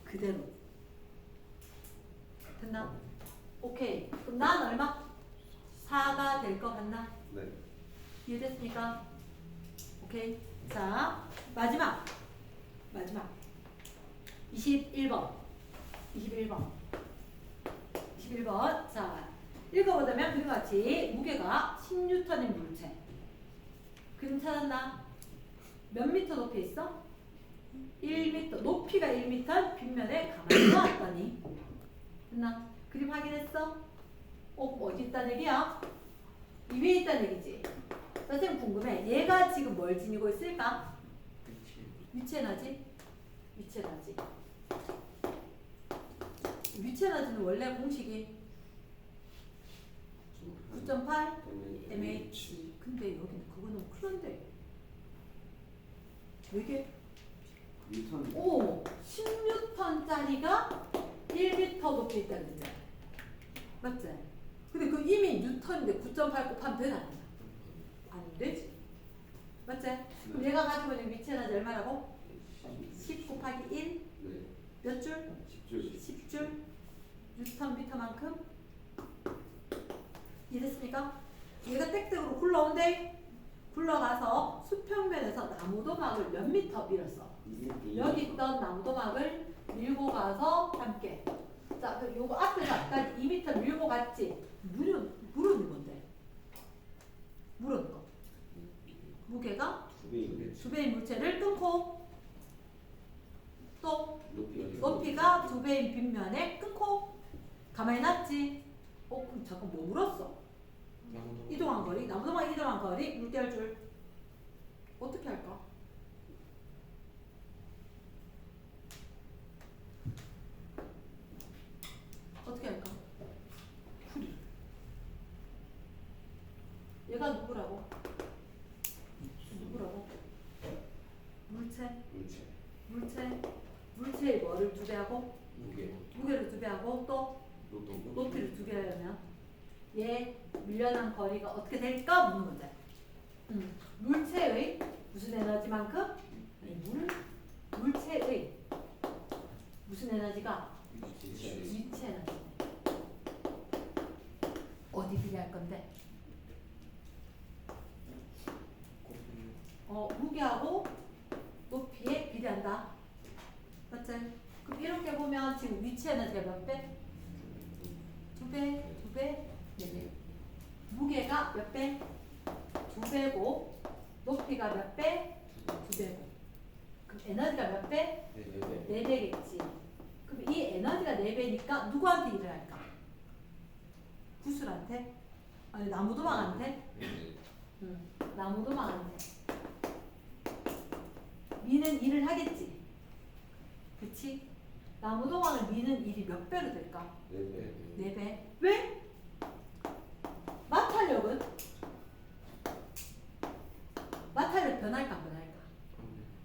그대로. 됐나? 오케이. 그럼 난 얼마? 4가 될 것 같나? 네. 이해됐습니까? 오케이. 자, 마지막. 21번. 21번. 자, 읽어보자면 그와 같이 무게가 10N인 물체. 그림 찾았나? 몇 미터 높이 있어? 1m. 높이가 1m, 빗면에 가만히 놓았더니. 됐나? 그림 확인했어? 어디 있다는 얘기야? 이 위에 있다는 얘기지? 선생님 궁금해. 얘가 지금 뭘 지니고 있을까? 위치 에너지? 위치 에너지. 위치 에너지는 원래 공식이 9.8 mH. 근데 여기는 그거는 큰데. 이게 뉴턴. 오 10N짜리가 1m 높이 있다는 거야. 맞지? 근데 그 이미 뉴턴인데 9.8 곱하면 되나 안 되나? 안 되지. 맞지? 그럼 얘가 가지고 있는 위치 에너지 얼마라고? 10 곱하기 1? 네. 몇 줄? 10줄. 10줄? 뉴턴 미터만큼? 이해됐습니까? 얘가 땡땡으로 굴러온대. 굴러가서 수평면에서 나무도막을 몇 미터 밀었어? 여기 있던 나무도막을 밀고 가서 함께. 자, 그럼 요거 앞에서 아까 2m 밀고 갔지? 물은 건데. 물은 거. 무게가 2배. 2배인 물체를 끊고 또 높이가. 높이가 2배인 빗면에 끊고 가만히 놨지. 그럼 잠깐 뭐 물었어? 이동한 거리, 나무도막 이동한 거리, 물결줄. 어떻게 할까? 어떻게 할까? 풀이. 얘가 누구라고? 누구라고? 물체. 물체의 뭐를 2배하고? 무게. 무게를 2배하고 또 높이를 2배 하려면 얘 밀려난 거리가 어떻게 될까 묻는 거지. 물체의 무슨 에너지만큼? 아니, 물체의 무슨 에너지가? 위치 에너지. 어디 비례할 건데? 무게하고 높이에 비례한다. 맞지? 그럼 이렇게 보면 지금 위치 에너지가 몇 배? 2배, 4배. 무게가 몇 배? 2배고 높이가 몇 배? 2배고. 그럼 에너지가 몇 배? 4배겠지. 그럼 이 에너지가 4배니까 누구한테 일을 할까? 구슬한테? 아니 나무도막한테? 나무도막한테. 미는 일을 하겠지. 그치? 나무도막을 미는 일이 몇 배로 될까? 4배. 왜? 마탄력은? 마탄력 변할까 안 변할까?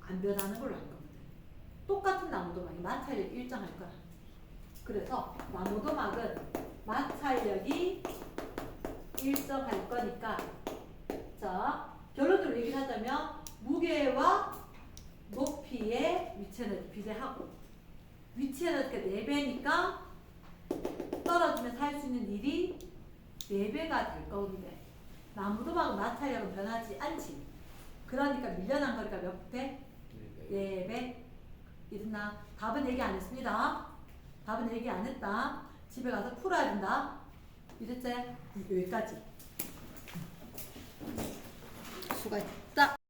안 변하는 걸로 할 거거든. 똑같은 나무도막이 마찰력이 일정할 거야. 그래서 나무도막은 마찰력이 일정할 거니까 자 결론적으로 얘기를 하자면 무게와 높이의 위치에너지 비례하고 위치에너지가 4배니까 떨어지면서 할 수 있는 일이 4배가 될 건데 나무도막은 마찰력은 변하지 않지. 그러니까 밀려난 거리가 몇 배? 4배. 이랬나? 답은 얘기 안 했습니다. 답은 얘기 안 했다. 집에 가서 풀어야 된다. 이랬지? 여기까지. 수고했다.